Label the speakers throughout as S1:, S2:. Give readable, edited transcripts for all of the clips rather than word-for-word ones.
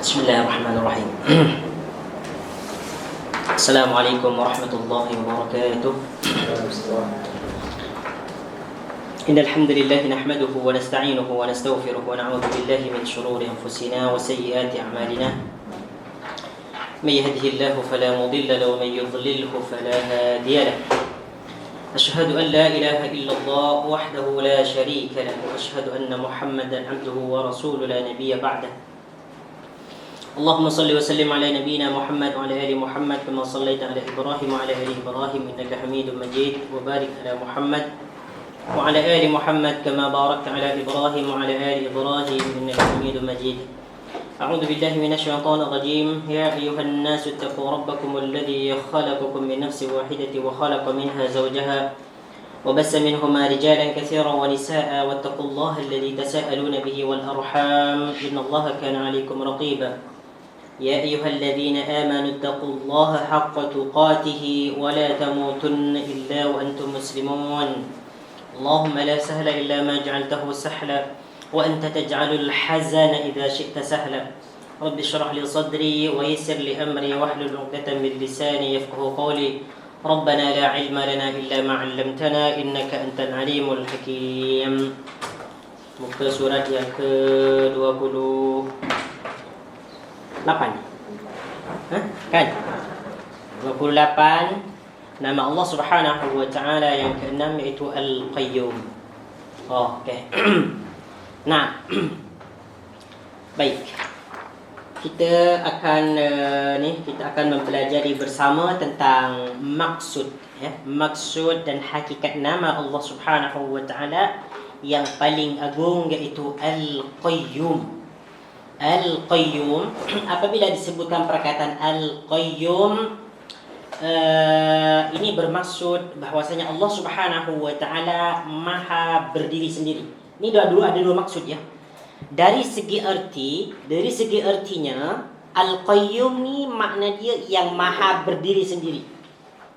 S1: Bismillahirrahmanirrahim. Assalamualaikum warahmatullahi wabarakatuh. Innal hamdalillah nahmaduhu wa nasta'inuhu wa nastaghfiruhu wa na'udzu billahi min shururi anfusina wa sayyiati a'malina. May yahdihillahu fala mudilla lahu wa may yudlilhu fala hadiya lahu. Ashhadu an la ilaha illallah wahdahu la sharika lahu wa ashhadu anna Muhammadan 'abduhu wa rasuluhu la nabiyya ba'dahu. اللهم صل وسلم على نبينا محمد وعلى ال محمد كما صليت على ابراهيم وعلى ال ابراهيم انك حميد مجيد وبارك على محمد وعلى ال محمد كما باركت على ابراهيم وعلى ال ابراهيم انك حميد مجيد. اعوذ بالله من الشيطان الرجيم. يا ايها الناس اتقوا ربكم الذي خلقكم من نفس واحده وخلق منها زوجها وبث منهما رجالا كثيرا ونساء واتقوا الله الذي تساءلون به والارحام ان الله كان عليكم رقيبا. يا أيها الذين آمنوا اتقوا الله حق تقاته ولا تموتن إلا وأنتم مسلمون. اللهم لا سهل إلا ما جعلته سهلا وأنت تجعل الحزن إذا شئت سهلا. رب اشرح لي صدري ويسر لي أمري واحلل عقدة من لساني يفقهوا قولي. ربنا لا علم لنا إلا ما علمتنا إنك أنت العليم الحكيم. Muka surat yang ke-28. Kan? 28. Nama Allah Subhanahu wa taala yang ke-6 iaitu Al-Qayyum. Okey. Nah. Baik. Kita akan mempelajari bersama tentang maksud maksud dan hakikat nama Allah Subhanahu wa taala yang paling agung iaitu Al-Qayyum. Al-Qayyum, apabila disebutkan perkataan Al-Qayyum, ini bermaksud bahwasanya Allah Subhanahu wa taala maha berdiri sendiri. Ini ada dua maksud ya. Dari segi artinya Al-Qayyum ni makna dia yang maha berdiri sendiri.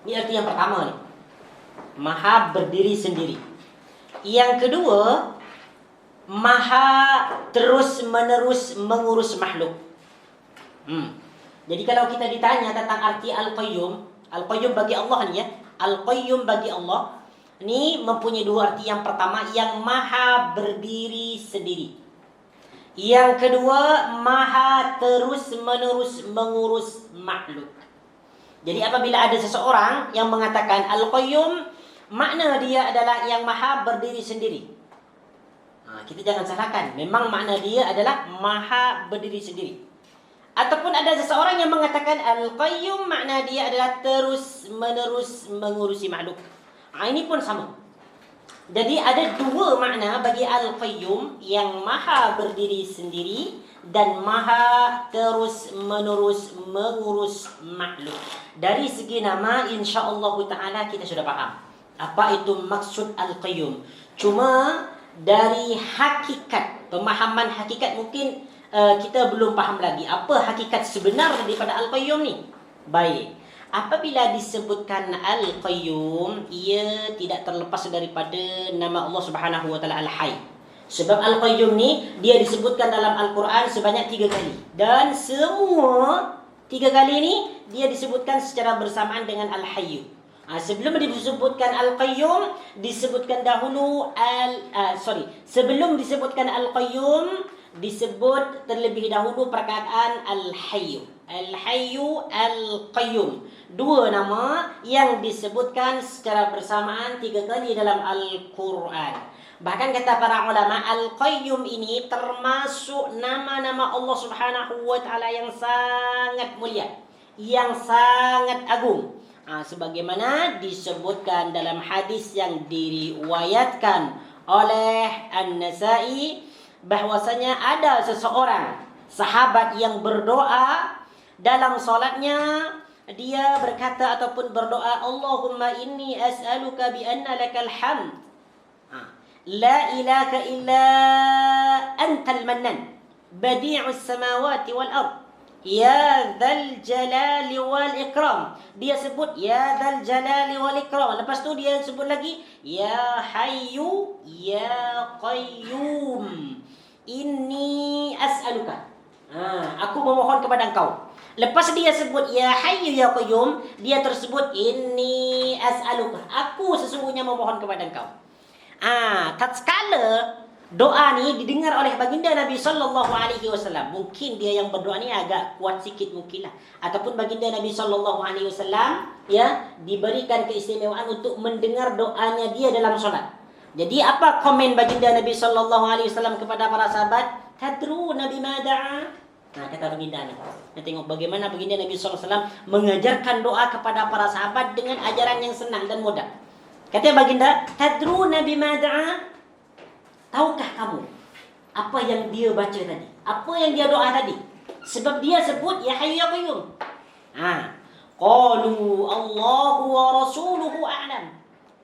S1: Ini arti yang pertama ni. Maha berdiri sendiri. Yang kedua, maha terus menerus mengurus makhluk. Jadi kalau kita ditanya tentang arti Al-Qayyum bagi Allah ni ya, Al-Qayyum bagi Allah ni mempunyai dua arti. Yang pertama, yang maha berdiri sendiri. Yang kedua, maha terus menerus mengurus makhluk. Jadi apabila ada seseorang yang mengatakan Al-Qayyum, makna dia adalah yang maha berdiri sendiri. Kita jangan salahkan. Memang makna dia adalah maha berdiri sendiri. Ataupun ada seseorang yang mengatakan Al-Qayyum, makna dia adalah terus menerus mengurusi makhluk. Ini pun sama. Jadi ada dua makna bagi Al-Qayyum, yang maha berdiri sendiri dan maha terus menerus mengurus makhluk. Dari segi nama, insya-Allah taala kita sudah faham apa itu maksud Al-Qayyum. Cuma dari hakikat, pemahaman hakikat mungkin kita belum faham lagi. Apa hakikat sebenar daripada Al-Qayyum ni? Baik. Apabila disebutkan Al-Qayyum, ia tidak terlepas daripada nama Allah Subhanahu wa taala Al-Hayy. Sebab Al-Qayyum ni dia disebutkan dalam Al-Quran sebanyak 3 kali. Dan semua 3 kali ni dia disebutkan secara bersamaan dengan Al-Hayy. Sebelum disebutkan Al-Qayyum, disebutkan dahulu sebelum disebutkan Al-Qayyum, disebut terlebih dahulu perkataan Al-Hayy. Al-Hayy, Al-Qayyum. Dua nama yang disebutkan secara bersamaan 3 kali dalam Al-Quran. Bahkan kata para ulama, Al-Qayyum ini termasuk nama-nama Allah Subhanahu wa taala yang sangat mulia, yang sangat agung. Sebagaimana disebutkan dalam hadis yang diriwayatkan oleh An-Nasa'i, bahwasanya ada seseorang sahabat yang berdoa dalam solatnya. Dia berkata ataupun berdoa, Allahumma inni as'aluka bi anna lakal hamd, la ilaha illa antal mannan, badi'us samawati wal ard, ya dzal jalali wal ikram. Dia sebut ya dzal jalali wal ikram. Lepas tu dia sebut lagi ya hayyu ya qayyum inni as'aluka. Aku memohon kepada engkau. Lepas dia sebut ya hayyu ya qayyum, dia tersebut inni as'aluka. Aku sesungguhnya memohon kepada engkau. Tatkala doa ni didengar oleh baginda Nabi sallallahu alaihi wasallam, mungkin dia yang berdoa ni agak kuat sikit mungkinlah, ataupun baginda Nabi sallallahu alaihi wasallam diberikan keistimewaan untuk mendengar doanya dia dalam solat. Jadi apa komen baginda Nabi sallallahu alaihi wasallam kepada para sahabat? Tadruna bima da'a? Kata baginda ni. Kita tengok bagaimana baginda Nabi sallallahu alaihi wasallam mengajarkan doa kepada para sahabat dengan ajaran yang senang dan mudah. Kata baginda, tadruna bima da'a? Tahukah kamu apa yang dia baca tadi? Apa yang dia doa tadi? Sebab dia sebut ya hayyu ya qayyum. Qalu Allahu wa rasuluhu a'lam.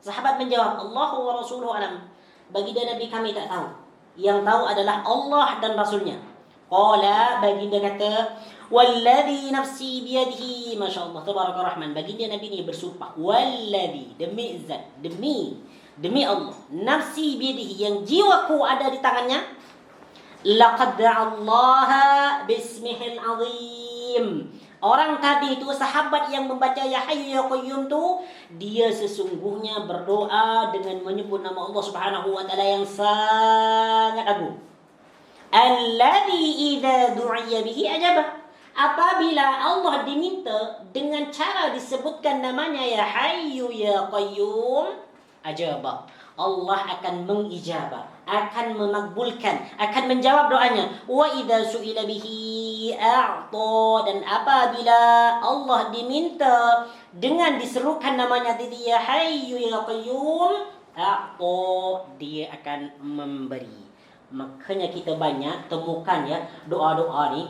S1: Sahabat menjawab, Allahu wa rasuluhu a'lam. Baginda Nabi kami tak tahu. Yang tahu adalah Allah dan Rasulnya. Qala, baginda kata, walladhi nafsi biyadihi. Masya Allah, tabaraka rahman. Baginda Nabi ni bersumpah, walladhi, demi zat, demi Allah, nafsi biyadihi, yang jiwaku ada di tangannya. Laqad da'allaha bismihil azim. Orang tadi itu, sahabat yang membaca ya hayyu ya qayyum tu, dia sesungguhnya berdoa dengan menyebut nama Allah Subhanahu wa taala yang sangat agung. Alladhi idza du'iya bihi ajabah. Apabila Allah diminta dengan cara disebutkan namanya ya hayyu ya qayyum, ajabah. Allah akan mengijabah, akan memakbulkan, akan menjawab doanya. Wa idza su'ila bihi a'ta. Dan apabila Allah diminta dengan diserukan namanya tadi ya hayyu ya qayyum, a'ta, dia akan memberi. Makanya kita banyak temukan doa-doa ni.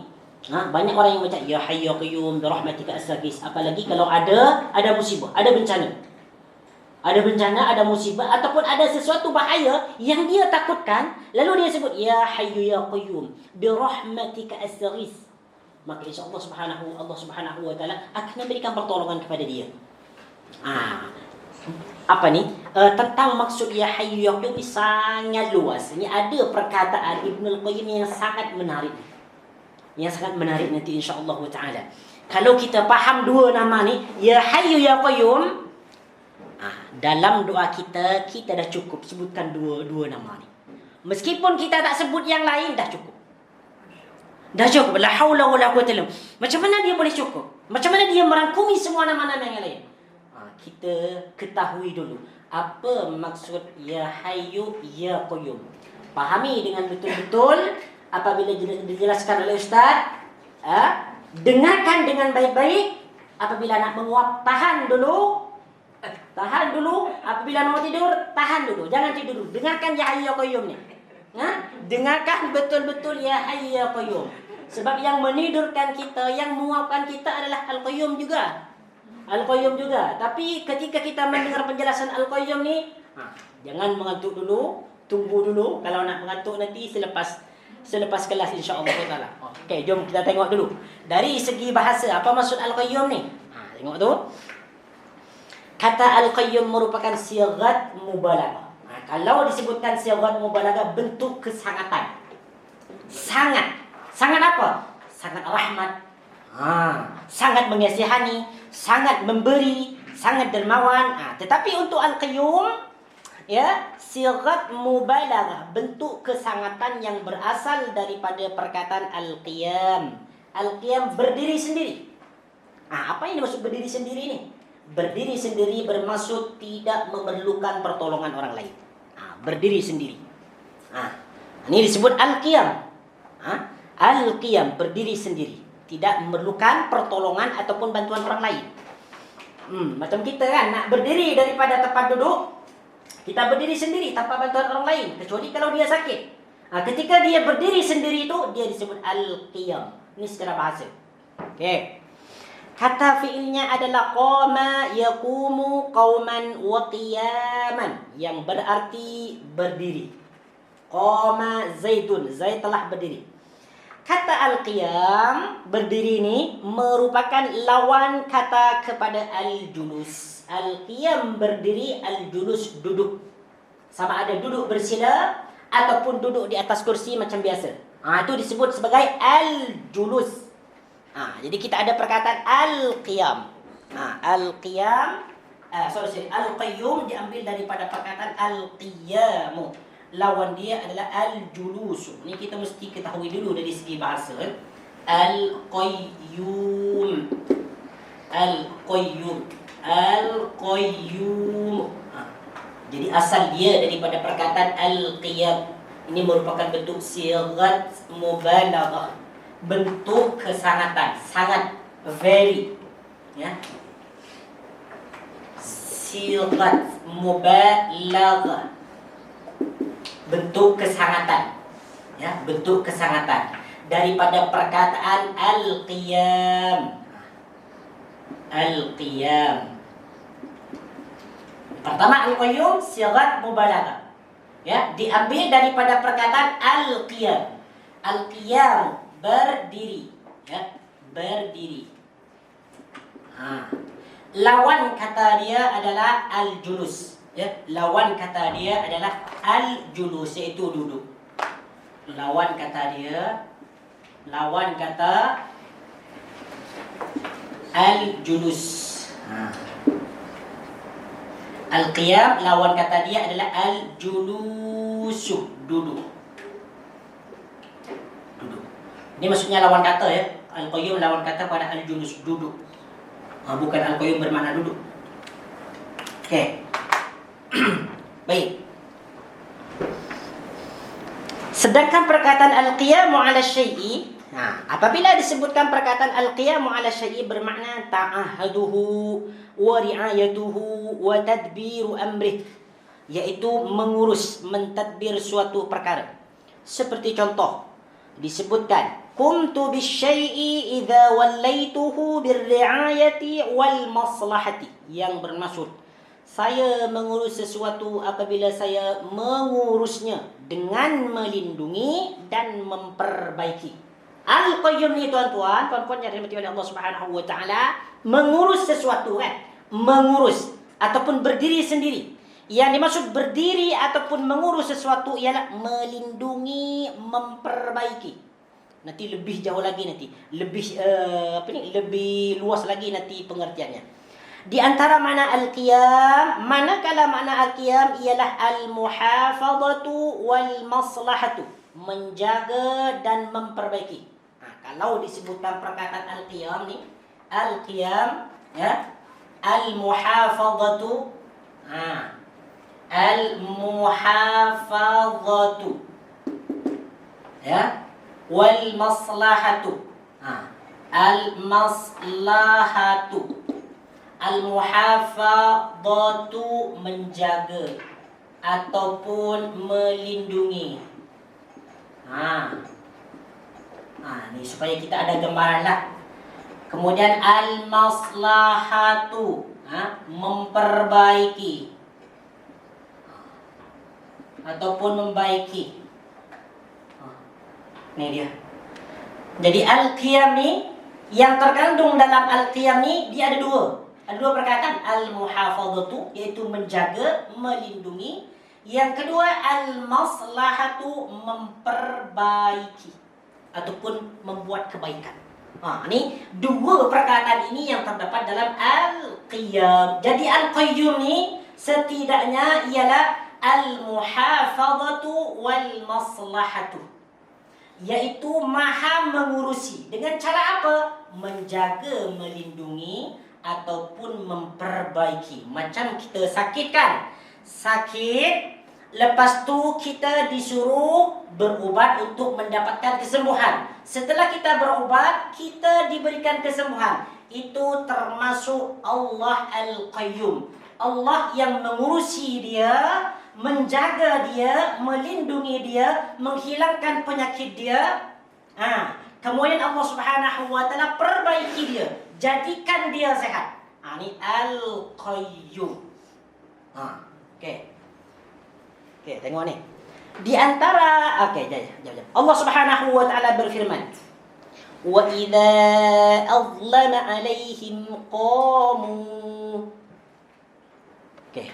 S1: Banyak orang yang baca ya hayyu ya qayyum bi rahmatika astaghis. Apalagi kalau ada musibah, ada bencana. Ada bencana, ada musibah, ataupun ada sesuatu bahaya yang dia takutkan, lalu dia sebut ya hayyu ya qayyum bi rahmatika astaghis. Maka insya-Allah Allah Subhanahu wa taala akan memberikan pertolongan kepada dia. Tentang maksud ya hayyu ya qayyum ini sangat luas. Ini ada perkataan Ibnu Al-Qayyim yang sangat menarik. Yang sangat menarik nanti insya-Allah taala. Kalau kita faham dua nama ni, ya hayyu ya qayyum, dalam doa kita dah cukup sebutkan dua nama ni. Meskipun kita tak sebut yang lain, dah cukup. Dah cukup. La haula wala quwwata illa billah. Macam mana dia boleh cukup? Macam mana dia merangkumi semua nama-nama yang lain? Kita ketahui dulu apa maksud ya hayyu ya qayyum. Pahami dengan betul-betul. Apabila dijelaskan oleh ustaz, dengarkan dengan baik-baik. Apabila nak menguap, tahan dulu. Apabila mau tidur, tahan dulu. Jangan tidur dulu. Dengarkan ya hayyu ya qayyum ni. Dengarkan betul-betul ya hayyu ya qayyum. Sebab yang menidurkan kita, yang menguapkan kita adalah Al-Qayyum juga. Al-Qayyum juga. Tapi ketika kita mendengar penjelasan Al-Qayyum ni, jangan mengantuk dulu. Tunggu dulu. Kalau nak mengantuk nanti selepas kelas insya-Allah taala. Okey, jom kita tengok dulu. Dari segi bahasa, apa maksud Al-Qayyum ni? Tengok tu. Kata Al-Qayyum merupakan sighat mubalaghah. Kalau disebutkan sighat mubalaghah, bentuk kesangatan. Sangat apa? Sangat rahmat. Sangat mengasihani, sangat memberi, sangat dermawan. Tetapi untuk Al-Qayyum, sighat mubalaghah, bentuk kesangatan yang berasal daripada perkataan Al-Qiyam. Al-Qiyam berdiri sendiri. Apa yang dimaksud berdiri sendiri ni? Berdiri sendiri bermaksud tidak memerlukan pertolongan orang lain. Berdiri sendiri. Ini disebut Al-Qiyam. Al-Qiyam, berdiri sendiri. Tidak memerlukan pertolongan ataupun bantuan orang lain. Macam kita kan, nak berdiri daripada tempat duduk, kita berdiri sendiri tanpa bantuan orang lain. Kecuali kalau dia sakit. Ketika dia berdiri sendiri itu, dia disebut Al-Qiyam. Ini secara bahasa. Okey. Kata fiilnya adalah qama yaqumu qauman wa qiyaman, yang berarti berdiri. Qama Zaidun, Zaid telah berdiri. Kata al-qiyam, berdiri ini merupakan lawan kata kepada al-julus. Al-qiyam berdiri, al-julus duduk. Sama ada duduk bersila ataupun duduk di atas kursi macam biasa. Itu disebut sebagai al-julus. Jadi kita ada perkataan al-qiyam. Al-qiyam, al-qayyum diambil daripada perkataan al-qiyamu. Lawan dia adalah al-julus. Ini kita mesti ketahui dulu dari segi bahasa. Al-qayyum. Al-qayyum. Al-qayyum. Jadi asal dia daripada perkataan al-qiyam. Ini merupakan bentuk sighat mubalaghah. Bentuk kesangatan, sangat, very, ya. Sighat mubalaghah. Bentuk kesangatan. Ya, bentuk kesangatan daripada perkataan al-qiyam. Al-qiyam. Pertama al-qayyum sighat mubalaghah. Ya, diambil daripada perkataan al-qiyam. Al-qiyam berdiri, ya, berdiri. Lawan kata dia adalah al-julus, ya. Lawan kata dia adalah al-julus, iaitu duduk. Lawan kata al-julus. Al-qiyam lawan kata dia adalah al-julus, duduk. Duduk. Ini maksudnya lawan kata, ya. Al-qayyum lawan kata pada al-julus, duduk. Bukan al-qayyum bermakna duduk. Okey. Baik. Sedangkan perkataan al-qiyamu 'ala syai'i, apabila disebutkan perkataan al-qiyamu 'ala syai'i bermakna ta'ahaduhu wa ri'ayatuhu wa tadbiru amrih, yaitu mengurus, mentadbir suatu perkara. Seperti contoh disebutkan qumtu bisyai'i idza wallaituhu birri'ayati wal maslahati, yang bermaksud saya mengurus sesuatu apabila saya mengurusnya dengan melindungi dan memperbaiki. Al-qayyum ni tuan-tuan yang dirahmati oleh Allah Subhanahu wa taala, mengurus sesuatu, kan? Mengurus ataupun berdiri sendiri. Yang dimaksud berdiri ataupun mengurus sesuatu ialah melindungi, memperbaiki. Nanti lebih jauh lagi, nanti lebih lebih luas lagi nanti pengertiannya. Di antara makna al-qiyam, manakala makna al-qiyam ialah al-muhafazatu wal maslahatu, menjaga dan memperbaiki. Kalau disebutkan perkataan al-qiyam ni, al-qiyam, ya, al-muhafazatu, al-muhafazatu, ya, wal maslahatu, al-maslahatu. Al-muhafazatu, menjaga ataupun melindungi. Ni supaya kita ada gambaran lah. Kemudian al-maslahatu, memperbaiki ataupun membaiki. Ini dia. Jadi al-qiyam ni, yang terkandung dalam al-qiyam ni, dia ada dua. Ada dua perkataan. Al-muhafazatu, iaitu menjaga, melindungi. Yang kedua, al-maslahatu, memperbaiki ataupun membuat kebaikan. Ini dua perkataan ini yang terdapat dalam al-qiyam. Jadi al-qayyum ni setidaknya ialah al-muhafazatu wal maslahatu, yaitu maha mengurusi. Dengan cara apa? Menjaga, melindungi ataupun memperbaiki. Macam kita sakit, kan? Sakit, lepas tu kita disuruh berubat untuk mendapatkan kesembuhan. Setelah kita berubat, kita diberikan kesembuhan. Itu termasuk Allah al-qayyum. Allah yang mengurusi dia, menjaga dia, melindungi dia, menghilangkan penyakit dia. Kemudian Allah Subhanahu wa taala perbaiki dia, jadikan dia sehat. Ini al-qayyum. Okey, tengok ni. Di antara jap. Allah Subhanahu wa taala berfirman, "Wa idza azlama 'alaihim qamu." Okey.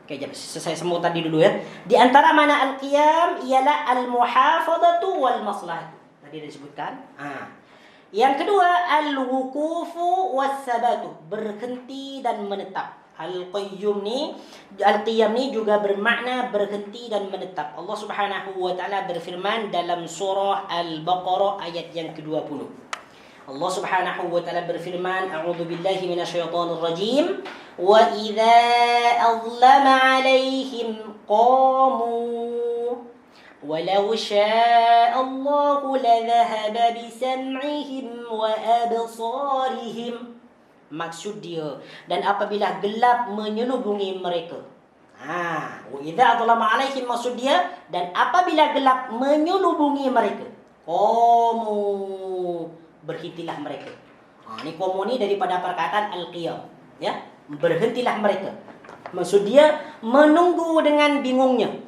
S1: Oke, saya sambung tadi dulu ya. Di antara mana al-qiyam ialah al-muhafadatu wal maslahah. Tadi disebutkan. Yang kedua al-wuqufu was-sabatu, berhenti dan menetap. Al-qiyam ni juga bermakna berhenti dan menetap. Allah Subhanahu wa taala berfirman dalam surah Al-Baqarah ayat yang ke-20. Allah Subhanahu wa taala berfirman, A'udzu billahi minasyaitonir rajim, wa idza azlama 'alaihim qamu walau syaa'a Allahu ladhahaba bisam'ihim wa absarihim. Maksud dia, dan apabila gelap menyelubungi mereka. Wa idza azlama 'alaihim, maksud dia, dan apabila gelap menyelubungi mereka. Qamu, berhentilah mereka. Ini qamu ni daripada perkataan al-qiyam, ya. Berhentilah mereka. Maksud dia menunggu dengan bingungnya.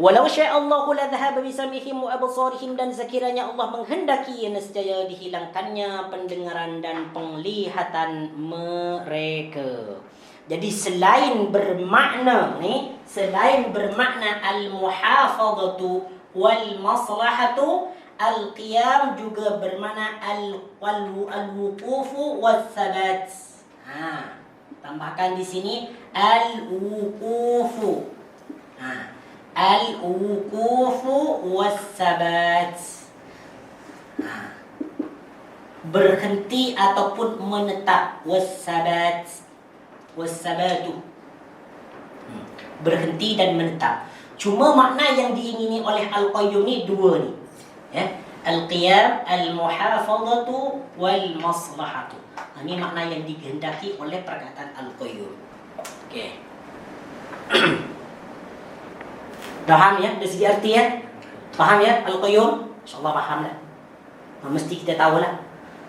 S1: Walau syaa Allahu la dhahaba bi sam'ihim wa absarihim, dan sekiranya Allah menghendaki nescaya dihilangkannya pendengaran dan penglihatan mereka. Jadi selain bermakna al-muhafadhatu wal maslahatu, al-qiyam juga bermakna al-wuqufu was-sabat. Tambahkan di sini al-wuqufu. Al-wuqufu was-sabat. Berhenti ataupun menetap. Was-sabat. Was-sabatu. Berhenti dan menetap. Cuma makna yang diingini oleh al-qayyum ni dua ni. Ya, al-qiyam, al-muhafadhatu wal maslahatu. Ini makna yang dikehendaki oleh perkataan al-qayyum. Okey. Faham ya dari segi arti ya? Faham ya al-qayyum? Insyaallah faham lah. Mesti kita tahu lah.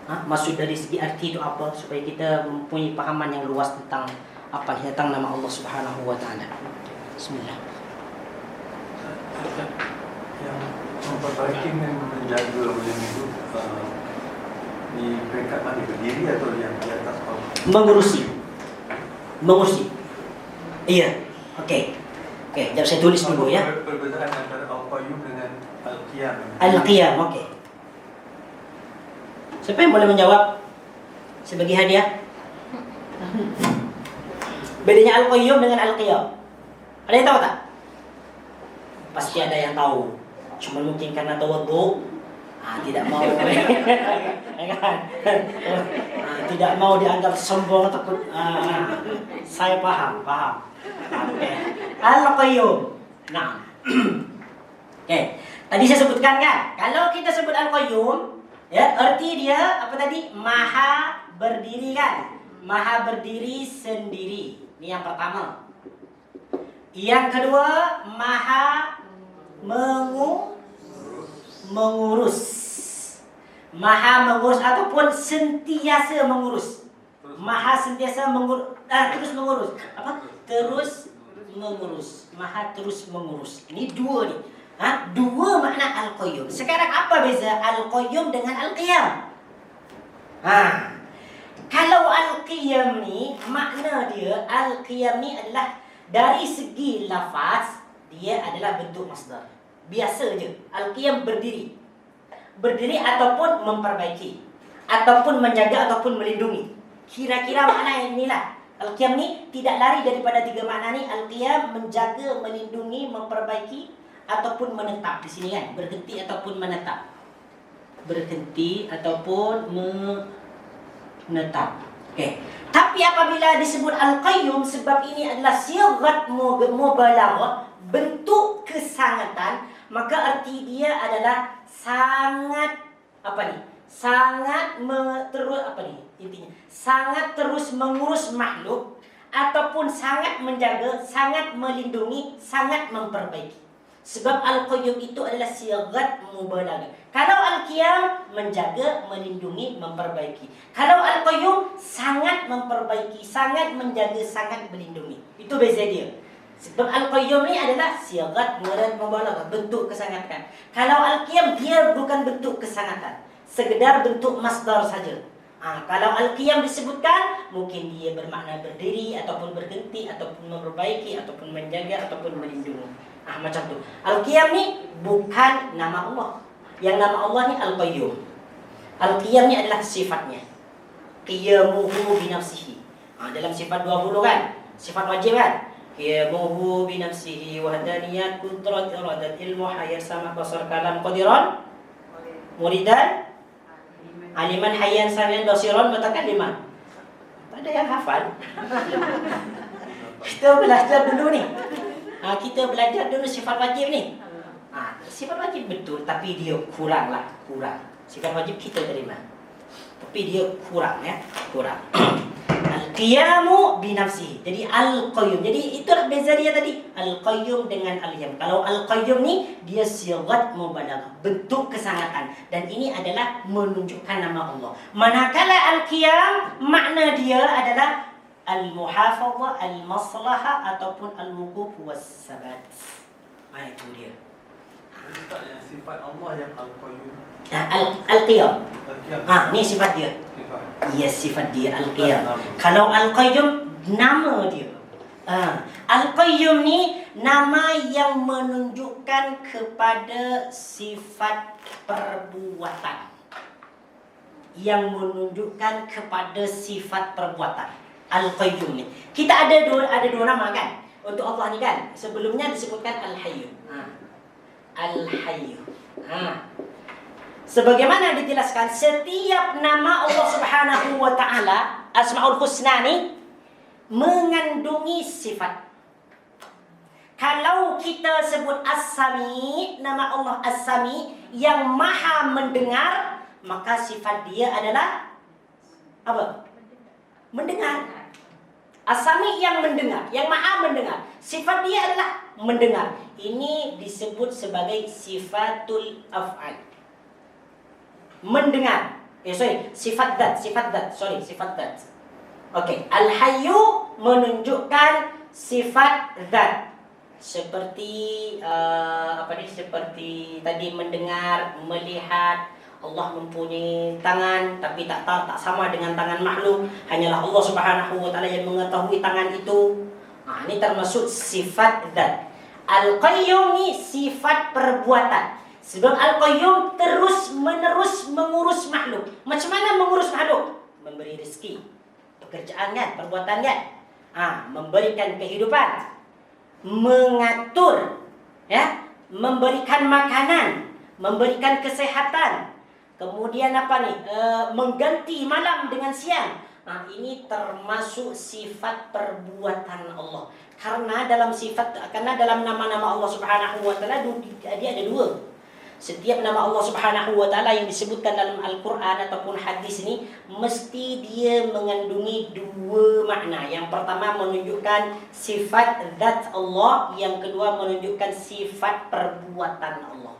S1: Maksud dari segi arti itu apa, supaya kita mempunyai pahaman yang luas tentang apa tentang nama Allah Subhanahu wa taala. Bismillah.
S2: Yang memperbaiki dan menjaga yang itu di peringkat mana, berdiri atau yang di atas bawah?
S1: Mengurusi. Iya. Okey. Jap saya tulis dulu ya.
S2: Perbezaan antara al-qayyum dengan al-qiyam.
S1: Al-qiyam, okey. Siapa yang boleh menjawab sebagai hadiah? Bedanya al-qayyum dengan al-qiyam. Ada yang tahu tak? Pasti ada yang tahu. Cuma mungkin karena tawadhu, tidak mau tidak mau dianggap sombong ataupun saya paham. Okey. Al-qayyum. Nah. Okey. Tadi saya sebutkan kan, kalau kita sebut al-qayyum, ya, arti dia apa tadi? Maha berdiri kan? Maha berdiri sendiri. Ini yang pertama. Yang kedua, maha mengurus. Maha mengurus ataupun sentiasa mengurus. Maha sentiasa terus mengurus. Apa? Terus mengurus. Maha terus mengurus. Ini dua ni. Dua makna al-qayyum. Sekarang apa beza al-qayyum dengan al-qiyam? Kalau al-qiyam ni, makna dia, al-qiyam ni adalah dari segi lafaz, dia adalah bentuk masdar. Biasa je. Al-qiyam berdiri. Berdiri ataupun memperbaiki, ataupun menjaga, ataupun melindungi. Kira-kira makna yang inilah. Al-qiyam ni tidak lari daripada tiga makna ni. Al-qiyam menjaga, melindungi, memperbaiki, ataupun menetap. Di sini kan, berhenti ataupun menetap. Berhenti ataupun menetap. Okey. Tapi apabila disebut al-qayyum, sebab ini adalah sighat mubalaghah, bentuk kesangatan, maka arti dia adalah sangat sangat terus mengurus makhluk, ataupun sangat menjaga, sangat melindungi, sangat memperbaiki. Sebab al-qayyum itu adalah sighat mubalaghah. Kalau al-qiyam menjaga, melindungi, memperbaiki. Kalau al-qayyum sangat memperbaiki, sangat menjaga, sangat melindungi. Itu beza dia. Sebab al-qayyum ni adalah sighat mubalaghah, bentuk kesangatan. Kalau al-qiyam dia bukan bentuk kesangatan, sekedar bentuk masdar saja. Kalau al-qiyam disebutkan, mungkin dia bermakna berdiri ataupun berhenti ataupun memperbaiki ataupun menjaga ataupun melindungi. Macam tu. Al-qiyam ni bukan nama Allah. Yang nama Allah ni al-qayyum. Al-qiyam ni adalah sifatnya. Qiyamuhu binafsihi. Dalam sifat 20 kan? Sifat wajib kan? Qiyamuhu binafsihi wahdaniyat kudrat iradat ilmu hayat sama basar kalam qadiran muridan aliman hayyan samian basiran mutakalliman. Tak ada yang hafal. Kita belajar dulu ni. Kita belajar dulu sifat wajib ni. Sifat wajib betul, tapi dia kurang. Sifat wajib kita terima, tapi dia kurang ya, kurang. Al-qiyamu binafsihi. Jadi al-qayyum. Jadi itulah beza dia tadi. Al-qayyum dengan al-qiyam. Kalau al-qayyum ni dia sighat mubalaghah, bentuk kesangatan, dan ini adalah menunjukkan nama Allah. Manakala al-qiyam makna dia adalah al-muhafazah, al-maslahah ataupun al-wuquf was-sabat. Itu dia.
S2: Yang sifat Allah yang al-qayyum.
S1: Al-qiyam. Ni sifat dia. Ya, sifat dia al-qiyam. Kalau al-qayyum nama dia. Al-qayyum ni nama yang menunjukkan kepada sifat perbuatan. Yang menunjukkan kepada sifat perbuatan. Al-qayyum ni. Kita ada dua nama kan? Untuk Allah ni kan. Sebelumnya disebutkan al-hayyu. Al-hayyu. Sebagaimana dijelaskan, setiap nama Allah Subhanahu wa taala, Asmaul Husna ni mengandungi sifat. Kalau kita sebut As-Sami, nama Allah As-Sami yang maha mendengar, maka sifat dia adalah apa? Mendengar. As-Sami yang mendengar, yang maha mendengar. Sifat dia adalah mendengar. Ini disebut sebagai sifatul af'al. Mendengar. Sifat dat. Okey, al-hayyu menunjukkan sifat zat. Seperti seperti tadi mendengar, melihat. Allah mempunyai tangan, tapi tak sama dengan tangan makhluk. Hanyalah Allah Subhanahu wa taala yang mengetahui tangan itu. Ini termasuk sifat zat. Al-qayyum ni sifat perbuatan. Sebab al-qayyum terus-menerus mengurus makhluk. Macam mana mengurus makhluk? Memberi rezeki, pekerjaan kan, perbuatan kan. Memberikan kehidupan, mengatur, ya, memberikan makanan, memberikan kesehatan. Kemudian mengganti malam dengan siang. Ini termasuk sifat perbuatan Allah. Karena dalam nama-nama Allah Subhanahu wa taala dia ada dua. Setiap nama Allah Subhanahu wa taala yang disebutkan dalam Al-Quran ataupun hadis ini mesti dia mengandungi dua makna. Yang pertama menunjukkan sifat zat Allah, yang kedua menunjukkan sifat perbuatan Allah.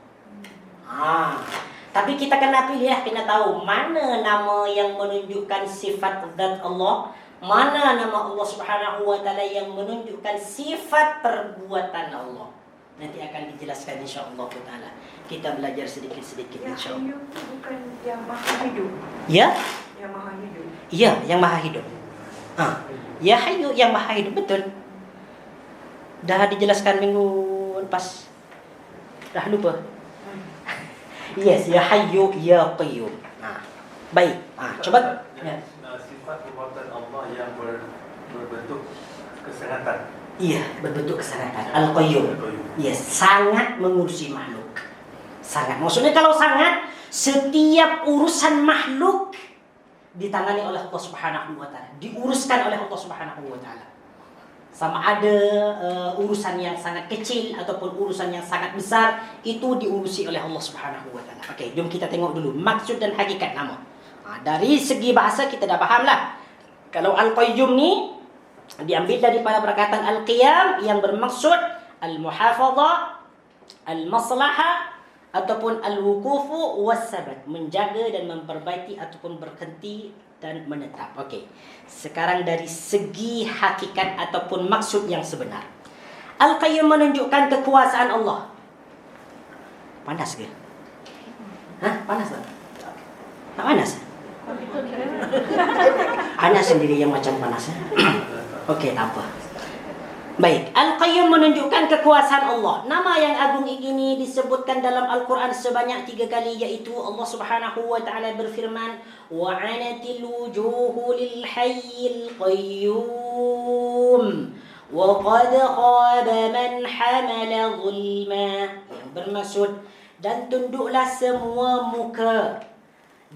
S1: Tapi kita kena pilih, kena tahu mana nama yang menunjukkan sifat zat Allah, mana nama Allah Subhanahu wa taala yang menunjukkan sifat perbuatan Allah. Nanti akan dijelaskan insya-Allah taala. Kita belajar sedikit-sedikit insya-Allah.
S3: Yang hayyu bukan yang maha hidup.
S1: Ya?
S3: Yang maha hidup.
S1: Ya, yang maha hidup. Ya hayyu yang maha hidup, betul. Dah dijelaskan minggu lepas. Dah lupa. Yes, ya hayyu ya qayyum. Baik. Coba
S2: sifat perbuatan Allah yang berbentuk kesehatan.
S1: Iya, berbentuk kesehatan. Al-qayyum. Yes, sangat mengurusi makhluk. Sangat. Maksudnya kalau sangat, setiap urusan makhluk ditangani oleh Allah Subhanahu wa taala, diuruskan oleh Allah Subhanahu wa taala. Sama ada urusan yang sangat kecil ataupun urusan yang sangat besar, itu diurusi oleh Allah Subhanahu wa taala. Okey, jom kita tengok dulu maksud dan hakikat nama. Dari segi bahasa kita dah fahamlah. Kalau al-qayyum ni diambil daripada perkataan al-qiyam yang bermaksud al-muhafazah, al-maslahah ataupun al-wuqufu was-sabat, menjaga dan memperbaiki ataupun berhenti dan menetap. Okey. Sekarang dari segi hakikat ataupun maksud yang sebenar. Al-qayyum menunjukkan kekuasaan Allah. Panas ke? Panas tak? Tak panas? Anak sendiri yang macam panas. Okey, tak apa. Baik, Al-Qayyum menunjukkan kekuasaan Allah. Nama yang agung ini disebutkan dalam Al-Quran sebanyak 3 kali, iaitu Allah Subhanahu wa taala berfirman, "Wa 'anatil wujuhu lil hayyil qayyum wa qad khaba man hamala zulma." Yang bermaksud, dan tunduklah semua muka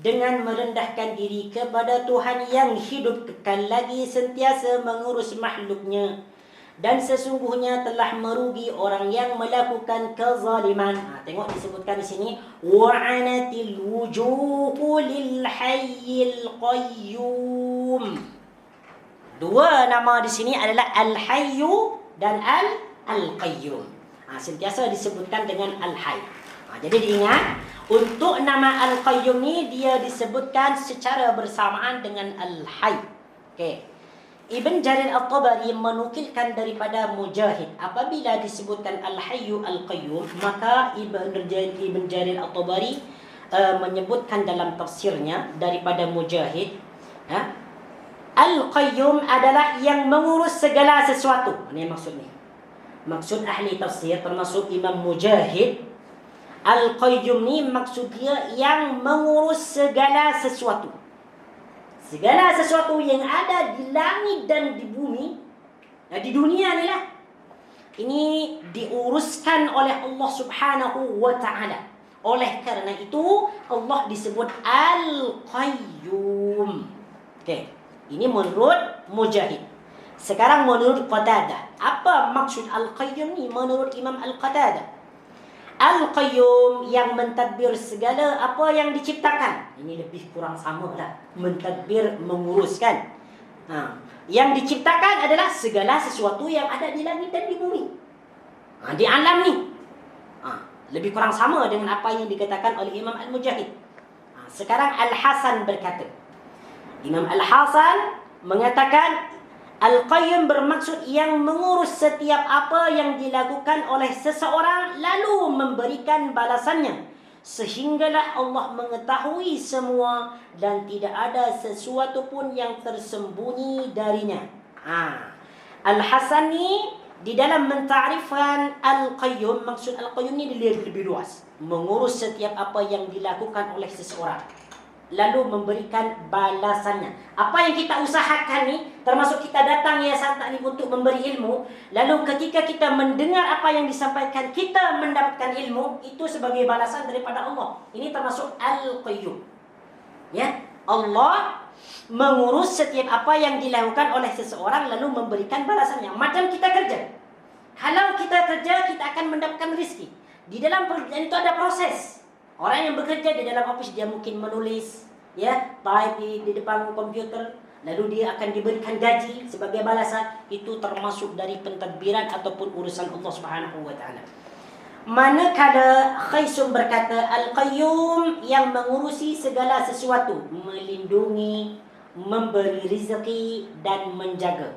S1: dengan merendahkan diri kepada Tuhan yang hidup kekal lagi sentiasa mengurus makhluknya. Dan sesungguhnya telah merugi orang yang melakukan kezaliman. Tengok disebutkan di sini, wa'anatil wujuhu lil hayyil qayyum. Dua nama di sini adalah al-hayyu dan al-qayyum. Sentiasa disebutkan dengan al-hayy. Jadi diingat, untuk nama al-qayyum ni dia disebutkan secara bersamaan dengan al-hayy. Okey. Ibn Jarir At-Tabari menukilkan daripada Mujahid, apabila disebutkan Al-Hayyu Al-Qayyum, maka Ibn Jarir At-Tabari menyebutkan dalam tafsirnya daripada Mujahid, Al-Qayyum adalah yang mengurus segala sesuatu. Ini maksudnya. Maksud ahli tafsir termasuk Imam Mujahid, Al-Qayyum ni maksud dia yang mengurus segala sesuatu. Segala sesuatu yang ada di langit dan di bumi, di dunia ni lah, ini diuruskan oleh Allah Subhanahu wa ta'ala. Oleh kerana itu Allah disebut Al-Qayyum. Okey, ini menurut Mujahid. Sekarang menurut Qatadah, apa maksud Al-Qayyum ni menurut Imam Al-Qatadah? Al-Qayyum yang mentadbir segala apa yang diciptakan. Ini lebih kurang sama lah. Mentadbir, menguruskan. Yang diciptakan adalah segala sesuatu yang ada di langit dan di bumi. Di alam ni. Lebih kurang sama dengan apa yang dikatakan oleh Imam Al-Mujahid. Sekarang Al-Hasan berkata. Imam Al-Hasan mengatakan, Al-Qayyum bermaksud yang mengurus setiap apa yang dilakukan oleh seseorang lalu memberikan balasannya, sehinggalah Allah mengetahui semua dan tidak ada sesuatu pun yang tersembunyi darinya. Al-Hasan ni di dalam mentarifkan Al-Qayyum, maksud Al-Qayyum ni lebih luas, mengurus setiap apa yang dilakukan oleh seseorang lalu memberikan balasannya. Apa yang kita usahakan ni, termasuk kita datang yayasan taklim untuk memberi ilmu, lalu ketika kita mendengar apa yang disampaikan, kita mendapatkan ilmu, itu sebagai balasan daripada Allah. Ini termasuk Al-Qayyum. Ya, Allah mengurus setiap apa yang dilakukan oleh seseorang lalu memberikan balasannya. Macam kita kerja. Kalau kita kerja, kita akan mendapatkan rezeki. Di dalam pekerjaan itu ada proses. Orang yang bekerja di dalam office, dia mungkin menulis, type di depan komputer, lalu dia akan diberikan gaji sebagai balasan. Itu termasuk dari pentadbiran ataupun urusan Allah Subhanahu wa taala. Manakala Khaisum berkata Al-Qayyum yang mengurusi segala sesuatu, melindungi, memberi rezeki dan menjaga.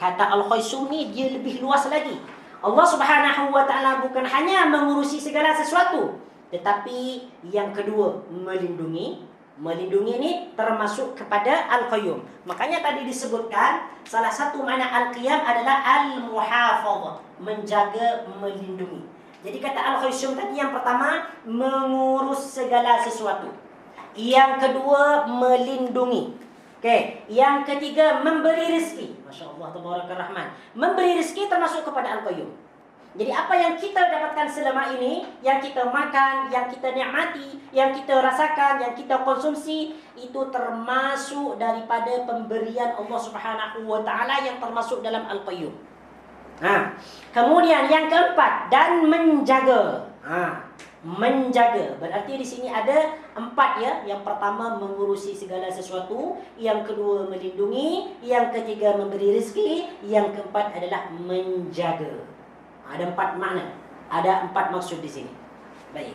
S1: Kata Al-Khaisum ni dia lebih luas lagi. Allah Subhanahu wa taala bukan hanya mengurusi segala sesuatu, tetapi yang kedua, melindungi. Melindungi ini termasuk kepada Al-Qayyum. Makanya tadi disebutkan salah satu makna Al-Qiyam adalah Al-Muhafadhah, menjaga, melindungi. Jadi kata Al-Khaisum tadi, yang pertama mengurus segala sesuatu, yang kedua melindungi, yang ketiga memberi rezeki. Masya Allah, Tabarakar Rahman. Memberi rezeki termasuk kepada Al-Qayyum. Jadi apa yang kita dapatkan selama ini, yang kita makan, yang kita nikmati, yang kita rasakan, yang kita konsumsi, itu termasuk daripada pemberian Allah Subhanahu wa taala yang termasuk dalam Al-Qayyum. Kemudian yang keempat, dan menjaga. Menjaga berarti di sini ada 4 ya. Yang pertama mengurusi segala sesuatu, yang kedua melindungi, yang ketiga memberi rezeki, yang keempat adalah menjaga. Ada 4 makna, ada 4 maksud di sini. Baik.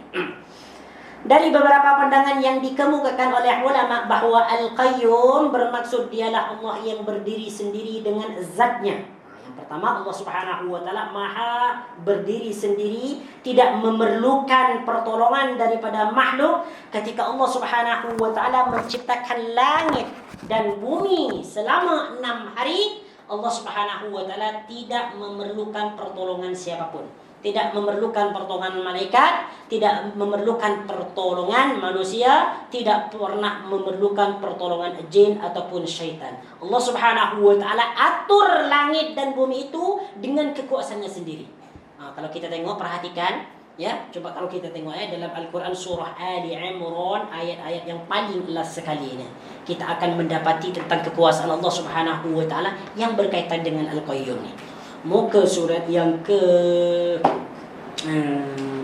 S1: Dari beberapa pandangan yang dikemukakan oleh ulama bahawa Al-Qayyum bermaksud dialah Allah yang berdiri sendiri dengan zatnya. Yang Yang pertama, Allah Subhanahu wa taala maha berdiri sendiri, tidak memerlukan pertolongan daripada makhluk. Ketika Allah Subhanahu wa taala menciptakan langit dan bumi selama 6 hari, Allah Subhanahu wa taala tidak memerlukan pertolongan siapapun. Tidak memerlukan pertolongan malaikat, tidak memerlukan pertolongan manusia, tidak pernah memerlukan pertolongan jin ataupun syaitan. Allah Subhanahu wa taala atur langit dan bumi itu dengan kekuasaannya sendiri. Kalau kita tengok, perhatikan ya, coba kalau kita tengok dalam Al-Quran surah Ali Imran, ayat-ayat yang paling last sekali ini, kita akan mendapati tentang kekuasaan Allah Subhanahu wa taala yang berkaitan dengan Al-Qayyum ni. Muka surat yang ke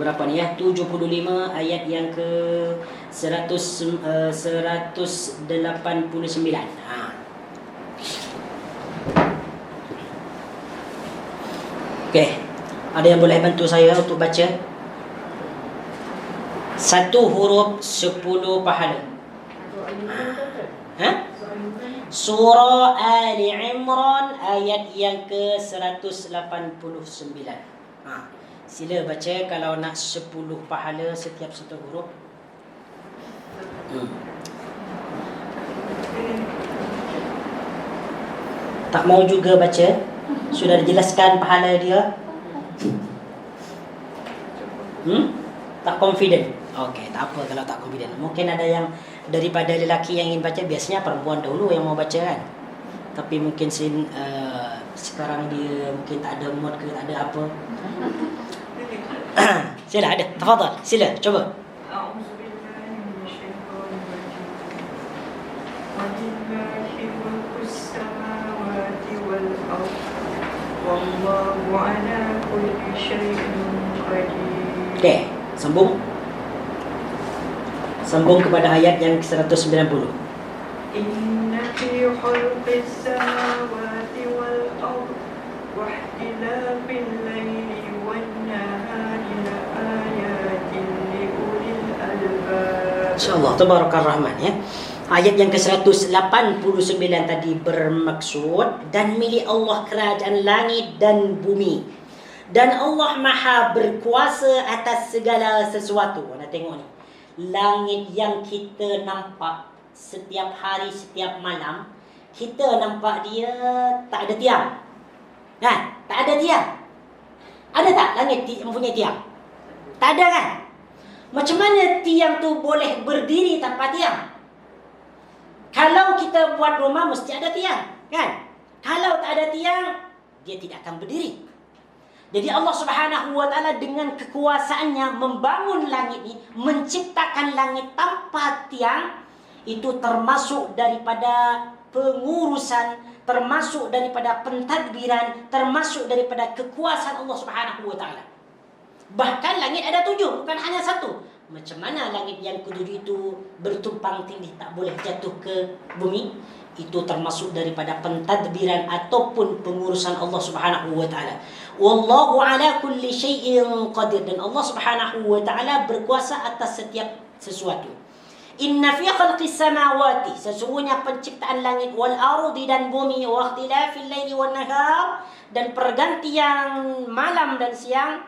S1: berapa ni ya? 75 ayat yang ke 189. Okey. Ada yang boleh bantu saya untuk baca? Satu huruf 10 pahala. Surah Ali Imran ayat yang ke 189. Sila baca kalau nak 10 pahala setiap satu huruf. Tak mau juga baca? Sudah dijelaskan pahala dia? Tak confident? Okey, tak apa kalau tak confident. Mungkin ada yang daripada lelaki yang ingin baca. Biasanya perempuan dahulu yang mau baca kan. Tapi mungkin sekarang dia mungkin tak ada mood ke, tak ada apa. Sila ada. Tafadhal. Sila, coba. Okey, sambung. Sambung kepada ayat yang 190.
S3: Inna fi khalqis samawati wal ardh wa ikhtilafil laili wan nahari la ayatin li ulil albab.
S1: Insyaallah, tabarakallah rahman ya. Ayat yang ke-189 tadi bermaksud, dan milik Allah kerajaan langit dan bumi, dan Allah maha berkuasa atas segala sesuatu. Anda tengok ni, langit yang kita nampak setiap hari, setiap malam, kita nampak dia tak ada tiang. Kan? Tak ada tiang. Ada tak langit mempunyai tiang? Tak ada kan? Macam mana tiang tu boleh berdiri tanpa tiang? Kalau kita buat rumah mesti ada tiang, kan? Kalau tak ada tiang, dia tidak akan berdiri. Jadi Allah Subhanahu wa taala dengan kekuasaannya membangun langit ni, menciptakan langit tanpa tiang, itu termasuk daripada pengurusan, termasuk daripada pentadbiran, termasuk daripada kekuasaan Allah Subhanahu wa taala. Bahkan langit ada 7, bukan hanya 1. Macam mana langit yang ke-7 itu bertumpang tindih, tak boleh jatuh ke bumi? Itu termasuk daripada pentadbiran ataupun pengurusan Allah Subhanahu wa taala. Wallahu ala kulli syai'in qadir, dan Allah Subhanahu wa taala berkuasa atas setiap sesuatu. Inna fi khalqis samawati, sesungguhnya penciptaan langit, wal ardi dan bumi, wa ikhtilafil laili wan nahar, dan pergantian malam dan siang,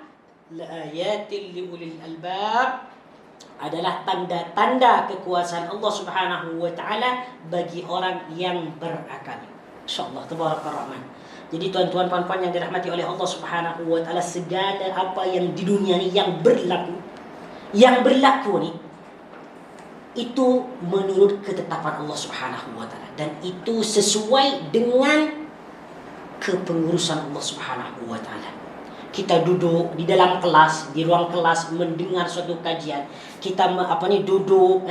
S1: la ayatil li ulil albab, adalah tanda-tanda kekuasaan Allah Subhanahu wa taala bagi orang yang berakal. Insyaallah, tabarakallah rahman. Jadi tuan-tuan puan-puan yang dirahmati oleh Allah Subhanahu wa taala, segala apa yang di dunia ni yang berlaku ni, itu menurut ketetapan Allah Subhanahu wa taala, dan itu sesuai dengan kepengurusan Allah Subhanahu wa taala. Kita duduk di dalam kelas, di ruang kelas mendengar suatu kajian, kita duduk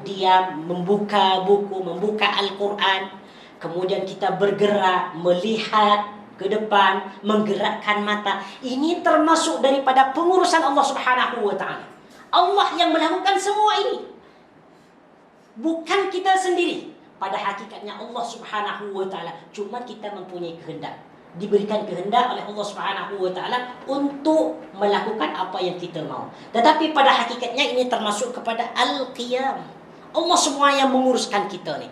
S1: diam, membuka buku, membuka Al-Quran, kemudian kita bergerak, melihat ke depan, menggerakkan mata. Ini termasuk daripada pengurusan Allah Subhanahu wa taala. Allah yang melakukan semua ini, bukan kita sendiri. Pada hakikatnya Allah Subhanahu wa taala, cuma kita mempunyai kehendak, diberikan kehendak oleh Allah Subhanahu wa taala untuk melakukan apa yang kita mahu. Tetapi pada hakikatnya ini termasuk kepada al-qiyam. Allah semua yang menguruskan kita ni.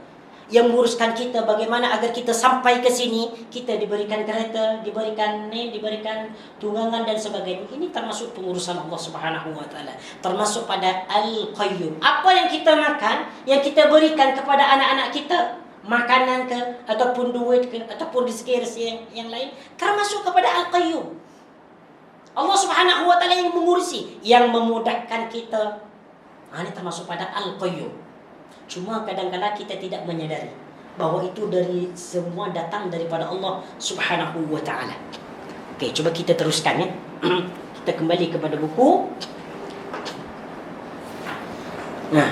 S1: yang menguruskan kita bagaimana agar kita sampai ke sini, kita diberikan kereta, diberikan tunggangan dan sebagainya. Ini termasuk pengurusan Allah Subhanahu wa taala. Termasuk pada Al-Qayyum. Apa yang kita makan, yang kita berikan kepada anak-anak kita, makanan ke ataupun duit ke ataupun rezeki yang lain, termasuk kepada Al-Qayyum. Allah Subhanahu wa taala yang mengurusi, yang memudahkan kita. Ini termasuk pada Al-Qayyum. Cuma kadang-kadang kita tidak menyadari bahawa itu dari semua datang daripada Allah Subhanahu wa taala. Okey, cuba kita teruskan ya. Kita kembali kepada buku. Nah,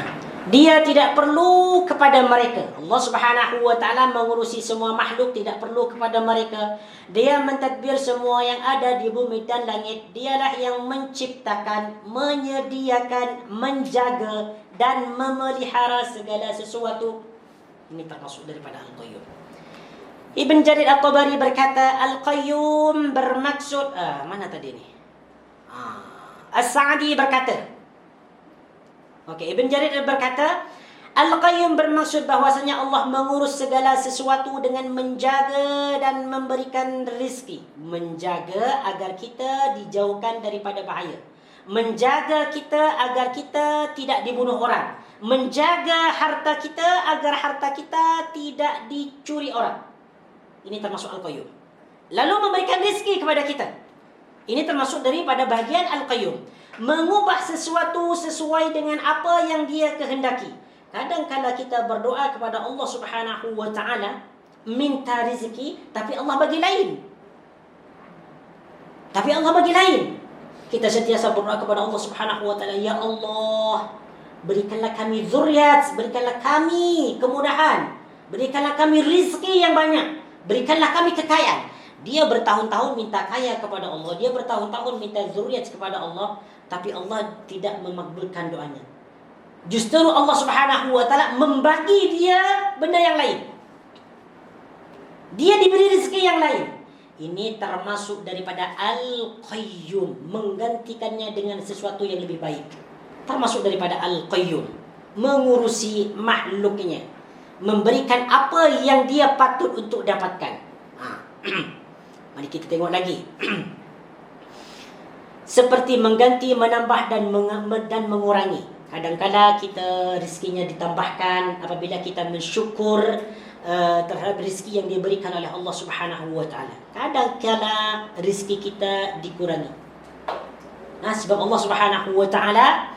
S1: dia tidak perlu kepada mereka. Allah Subhanahu wa taala mengurusi semua makhluk, tidak perlu kepada mereka. Dia mentadbir semua yang ada di bumi dan langit. Dialah yang menciptakan, menyediakan, menjaga dan memelihara segala sesuatu. Ini termasuk daripada Al-Qayyum. Ibn Jarir At-Tabari berkata, Al-Qayyum bermaksud mana tadi ni? As-Sa'di berkata, Ibn Jarir berkata, Al-Qayyum bermaksud bahwasanya Allah mengurus segala sesuatu dengan menjaga dan memberikan rezeki. Menjaga agar kita dijauhkan daripada bahaya. Menjaga kita agar kita tidak dibunuh orang. Menjaga harta kita agar harta kita tidak dicuri orang. Ini termasuk Al-Qayyum. Lalu memberikan rezeki kepada kita. Ini termasuk daripada bahagian Al-Qayyum. Mengubah sesuatu sesuai dengan apa yang dia kehendaki. Kadang-kala kita berdoa kepada Allah Subhanahu wa taala, minta rezeki, tapi Allah bagi lain. Kita sentiasa berdoa kepada Allah Subhanahu wa taala, ya Allah, berikanlah kami zuriat, berikanlah kami kemudahan, berikanlah kami rezeki yang banyak, berikanlah kami kekayaan. Dia bertahun-tahun minta kaya kepada Allah, dia bertahun-tahun minta zuriat kepada Allah, tapi Allah tidak memakbulkan doanya. Justru Allah Subhanahu wa taala membagi dia benda yang lain. Dia diberi rezeki yang lain. Ini termasuk daripada Al-Qayyum, menggantikannya dengan sesuatu yang lebih baik. Termasuk daripada Al-Qayyum, mengurusi makhluknya, memberikan apa yang dia patut untuk dapatkan. Mari kita tengok lagi. Seperti mengganti, menambah dan mengurangi. Kadang-kala kita rezekinya ditambahkan apabila kita mensyukur terhadap rezeki yang diberikan oleh Allah Subhanahu wa taala. Kadang-kala rezeki kita dikurangi. Sebab Allah Subhanahu wa taala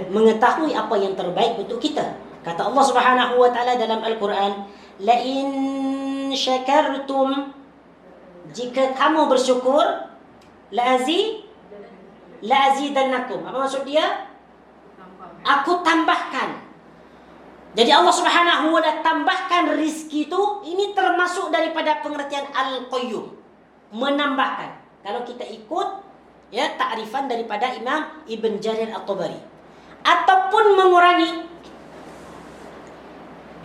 S1: mengetahui apa yang terbaik untuk kita. Kata Allah Subhanahu wa taala dalam Al-Quran, la in syakartum, jika kamu bersyukur, la azidannakum. Apa maksud dia? Aku tambahkan. Jadi Allah Subhanahu wa taala tambahkan rizki itu, ini termasuk daripada pengertian Al-Qayyum, menambahkan. Kalau kita ikut takrifan daripada Imam Ibn Jarir At-Tabari. Ataupun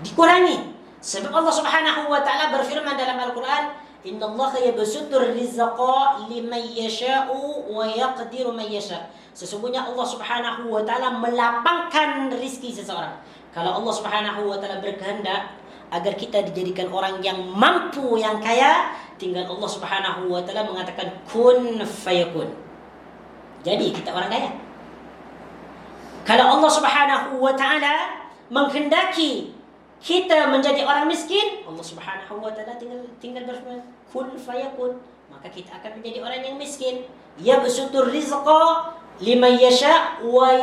S1: dikurangi. Sebab Allah Subhanahu wa taala berfirman dalam Al-Quran, innallaha yabsutur rizqa liman yasha'u wa yaqdiru man yasha'. Sesungguhnya Allah Subhanahu wa taala melapangkan rizki seseorang. Kalau Allah Subhanahu wa taala berkehendak agar kita dijadikan orang yang mampu, yang kaya, tinggal Allah Subhanahu wa taala mengatakan kun fayakun. Jadi kita orang kaya. Kalau Allah Subhanahu wa taala menghendaki kita menjadi orang miskin, Allah Subhanahu wa taala tinggal berfirman kun fayakun, maka kita akan menjadi orang yang miskin. Yabsutur rizqa liman yasha wa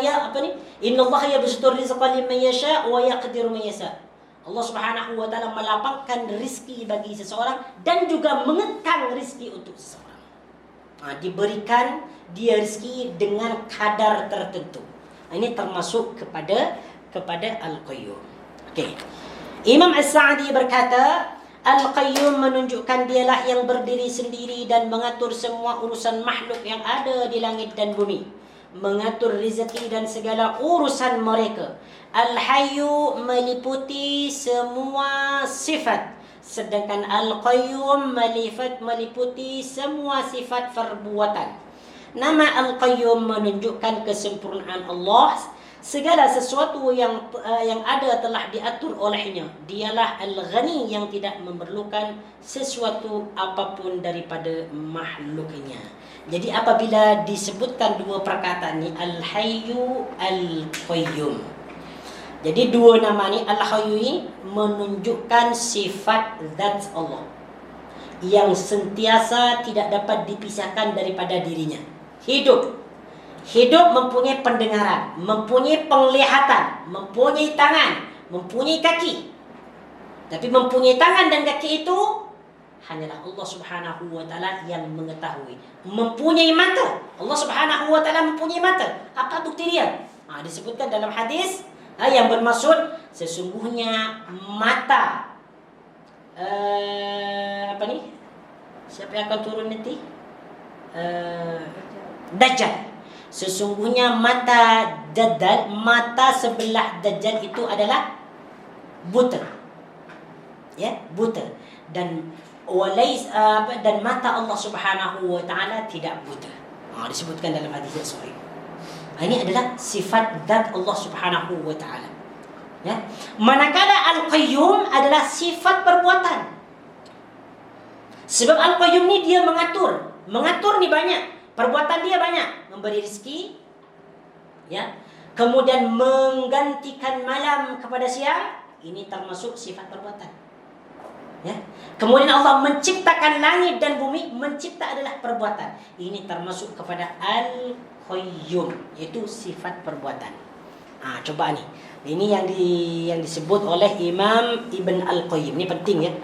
S1: innallaha yabsutur rizqa liman yasha wa yaqdiru man yasha. Allah Subhanahu wa taala melapangkan rezeki bagi seseorang dan juga mengekang rezeki untuk seseorang. Diberikan dia rezeki dengan kadar tertentu. Ini termasuk kepada Al-Qayyum. Okey. Imam As-Sa'di berkata, Al-Qayyum menunjukkan dialah yang berdiri sendiri dan mengatur semua urusan makhluk yang ada di langit dan bumi, mengatur rezeki dan segala urusan mereka. Al-Hayyu meliputi semua sifat, sedangkan Al-Qayyum meliputi semua sifat perbuatan. Nama Al-Qayyum menunjukkan kesempurnaan Allah, Segala sesuatu yang ada telah diatur olehnya. Dialah Al-Ghani yang tidak memerlukan sesuatu apapun daripada makhluknya. Jadi apabila disebutkan dua perkataan ni, Al-Hayyu Al-Qayyum. Jadi dua nama ni, Al-Hayyu ini menunjukkan sifat zat Allah yang sentiasa tidak dapat dipisahkan daripada dirinya. Hidup mempunyai pendengaran, mempunyai penglihatan, mempunyai tangan, mempunyai kaki. Tapi mempunyai tangan dan kaki itu hanyalah Allah Subhanahu wa taala yang mengetahui. Mempunyai mata, Allah Subhanahu wa taala mempunyai mata. Apa bukti dia? Disebutkan dalam hadis yang bermaksud sesungguhnya mata siapa yang akan turun nanti? Dajjal. Sesungguhnya mata Dajjal, mata sebelah Dajjal itu adalah buta. Ya, buta. Dan dan mata Allah Subhanahu wa taala tidak buta. Disebutkan dalam hadis yang sahih. Ini adalah sifat zat Allah Subhanahu wa taala. Ya. Manakala Al-Qayyum adalah sifat perbuatan. Sebab Al-Qayyum ni dia mengatur. Mengatur ni banyak. Perbuatan dia banyak, memberi rezeki, ya, kemudian menggantikan malam kepada siang, ini termasuk sifat perbuatan. Ya. Kemudian Allah menciptakan langit dan bumi, mencipta adalah perbuatan. Ini termasuk kepada Al-Qayyum, yaitu sifat perbuatan. Coba ni, ini yang disebut oleh Imam Ibn Al-Qayyim. Ini penting ya.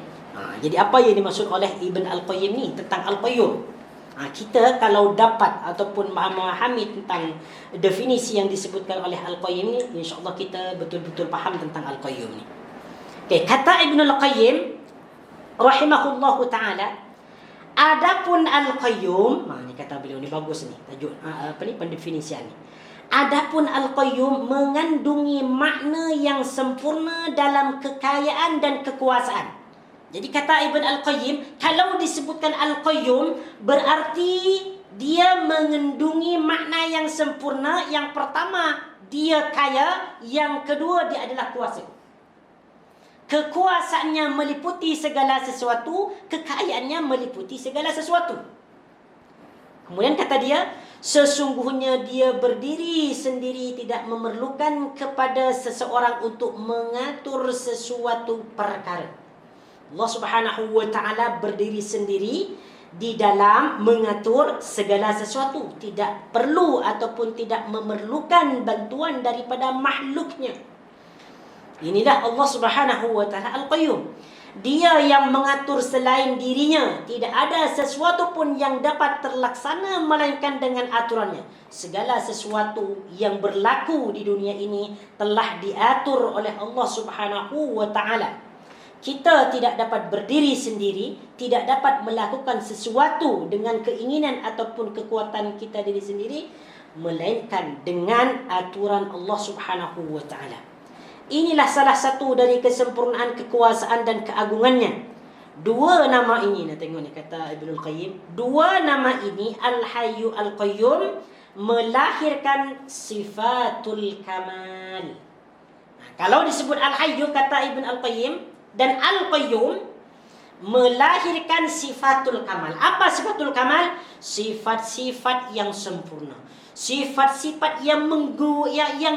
S1: Jadi apa yang dimaksud oleh Ibn Al-Qayyim ni tentang Al-Qayyum? Kita kalau dapat ataupun memahami tentang definisi yang disebutkan oleh Al-Qayyim ni, insya-Allah kita betul-betul faham tentang Al-Qayyum ni. Okey, kata Ibnu Al-Qayyim rahimahullahu taala, adapun Al-Qayyum, ni kata beliau ni bagus ni, tajuk pendefinisian ni. Adapun Al-Qayyum mengandungi makna yang sempurna dalam kekayaan dan kekuasaan. Jadi kata Ibn Al-Qayyim, kalau disebutkan Al-Qayyum berarti dia mengandungi makna yang sempurna. Yang pertama, dia kaya. Yang kedua, dia adalah kuasa. Kekuasaannya meliputi segala sesuatu, kekayaannya meliputi segala sesuatu. Kemudian kata dia, sesungguhnya dia berdiri sendiri, tidak memerlukan kepada seseorang untuk mengatur sesuatu perkara. Allah Subhanahu wa taala berdiri sendiri di dalam mengatur segala sesuatu, tidak perlu ataupun tidak memerlukan bantuan daripada makhluknya. Inilah Allah Subhanahu wa taala Al-Qayyum. Dia yang mengatur selain dirinya. Tidak ada sesuatu pun yang dapat terlaksana melainkan dengan aturannya. Segala sesuatu yang berlaku di dunia ini telah diatur oleh Allah Subhanahu wa taala. Kita tidak dapat berdiri sendiri, tidak dapat melakukan sesuatu dengan keinginan ataupun kekuatan kita diri sendiri, melainkan dengan aturan Allah Subhanahu wa taala. Inilah salah satu dari kesempurnaan kekuasaan dan keagungannya. Dua nama ini, nak tengok ni kata Ibnu Qayyim, dua nama ini Al-Hayyu Al-Qayyum melahirkan sifatul kamal. Kalau disebut Al-Hayyu kata Ibnu Al-Qayyim dan Al-Qayyum melahirkan sifatul kamal. Apa sifatul kamal? Sifat-sifat yang sempurna. Sifat-sifat yang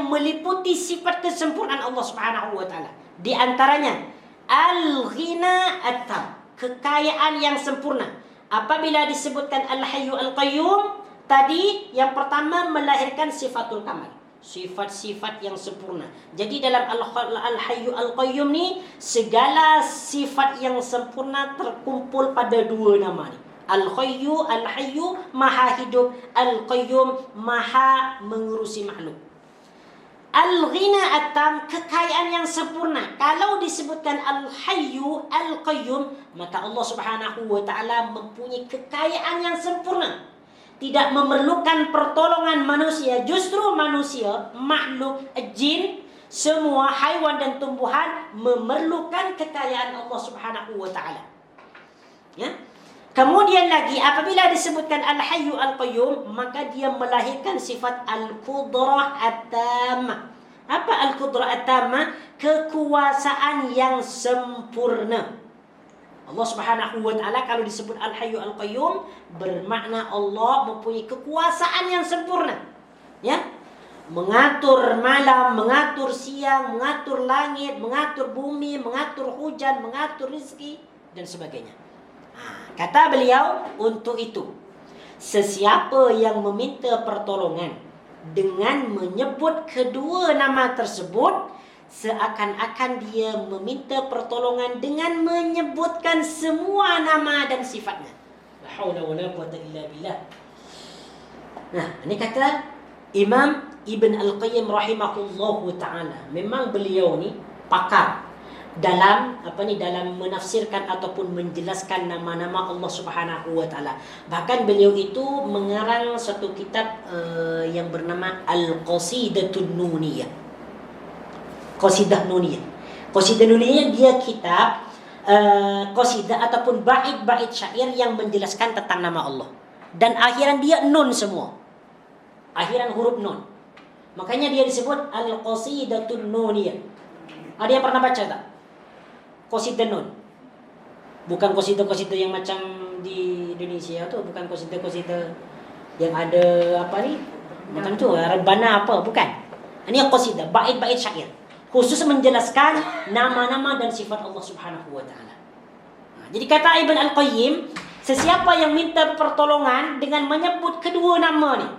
S1: meliputi sifat kesempurnaan Allah Subhanahu wa taala. Di antaranya al-ghina at-tam, kekayaan yang sempurna. Apabila disebutkan Al-Hayyu Al-Qayyum, tadi yang pertama melahirkan sifatul kamal, sifat-sifat yang sempurna. Jadi dalam Al-Hayyu Al-Qayyum ni, segala sifat yang sempurna terkumpul pada dua nama ni. Al-Hayyu maha hidup, Al-Qayyum maha mengurusi makhluk. Al-Ghina at-Tam, kekayaan yang sempurna. Kalau disebutkan Al-Hayyu Al-Qayyum, maka Allah Subhanahu wa taala mempunyai kekayaan yang sempurna. Tidak memerlukan pertolongan manusia. Justru manusia, makhluk, jin, semua haiwan dan tumbuhan memerlukan kekayaan Allah Subhanahu wa taala. Ya. Kemudian lagi apabila disebutkan Al-Hayyu Al-Qayyum, maka dia melahirkan sifat Al-Qudrah At-Tamah. Apa Al-Qudrah At-Tamah? Kekuasaan yang sempurna. Allah Subhanahu wa taala kalau disebut Al-Hayyu Al-Qayyum bermakna Allah mempunyai kekuasaan yang sempurna. Ya. Mengatur malam, mengatur siang, mengatur langit, mengatur bumi, mengatur hujan, mengatur rezeki dan sebagainya. Kata beliau, untuk itu sesiapa yang meminta pertolongan dengan menyebut kedua nama tersebut, seakan-akan dia meminta pertolongan dengan menyebutkan semua nama dan sifatnya. La haula wala quwwata illa billah. Nah, ini kata Imam Ibn Al-Qayyim rahimahullahu ta'ala. Memang beliau ni pakar dalam dalam menafsirkan ataupun menjelaskan nama-nama Allah Subhanahu wa taala. Bahkan beliau itu mengarang satu kitab yang bernama Al-Qasidatun Nuniyah. Qasidah Nuniyah. Qasidah Nuniyah dia kitab qasidah ataupun bait-bait syair yang menjelaskan tentang nama Allah. Dan akhiran dia nun semua. Akhiran huruf nun. Makanya dia disebut Al-Qasidatun Nuniyah. Ada yang pernah baca tak? Qasidah nun. Bukan qasidah-qasidah yang macam di Indonesia tu, bukan qasidah-qasidah yang ada macam tu, rebana apa, bukan. Ini qasidah, bait-bait syair. Khusus menjelaskan nama-nama dan sifat Allah Subhanahu wa taala. Jadi kata Ibn Al-Qayyim, sesiapa yang minta pertolongan dengan menyebut kedua nama ni,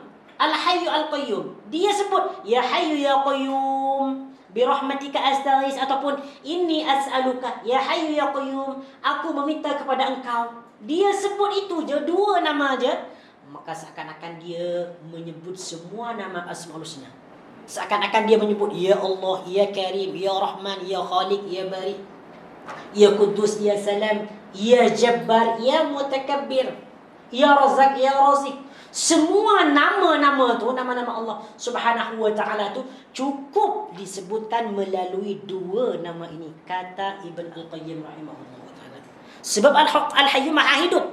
S1: Al-Hayyu Al-Qayyum, dia sebut Ya Hayyu Ya Qayyum birahmatika astaghis, ataupun inni as'aluka ya hayyu ya qayyum, aku meminta kepada engkau. Dia sebut itu je, dua nama je, maka seakan-akan dia menyebut semua nama Asmaul Husna. Seakan-akan dia menyebut Ya Allah, Ya Karim, Ya Rahman, Ya Khaliq, Ya Bari, Ya Quddus, Ya Salam, Ya Jabbar, Ya Mutakabbir, Ya Razak, Ya Razik. Semua nama-nama tu, nama-nama Allah Subhanahu wa taala tu cukup disebutkan melalui dua nama ini, kata Ibn Al-Qayyim rahimahullah taala. Sebab Al-Hayyu Maha hidup.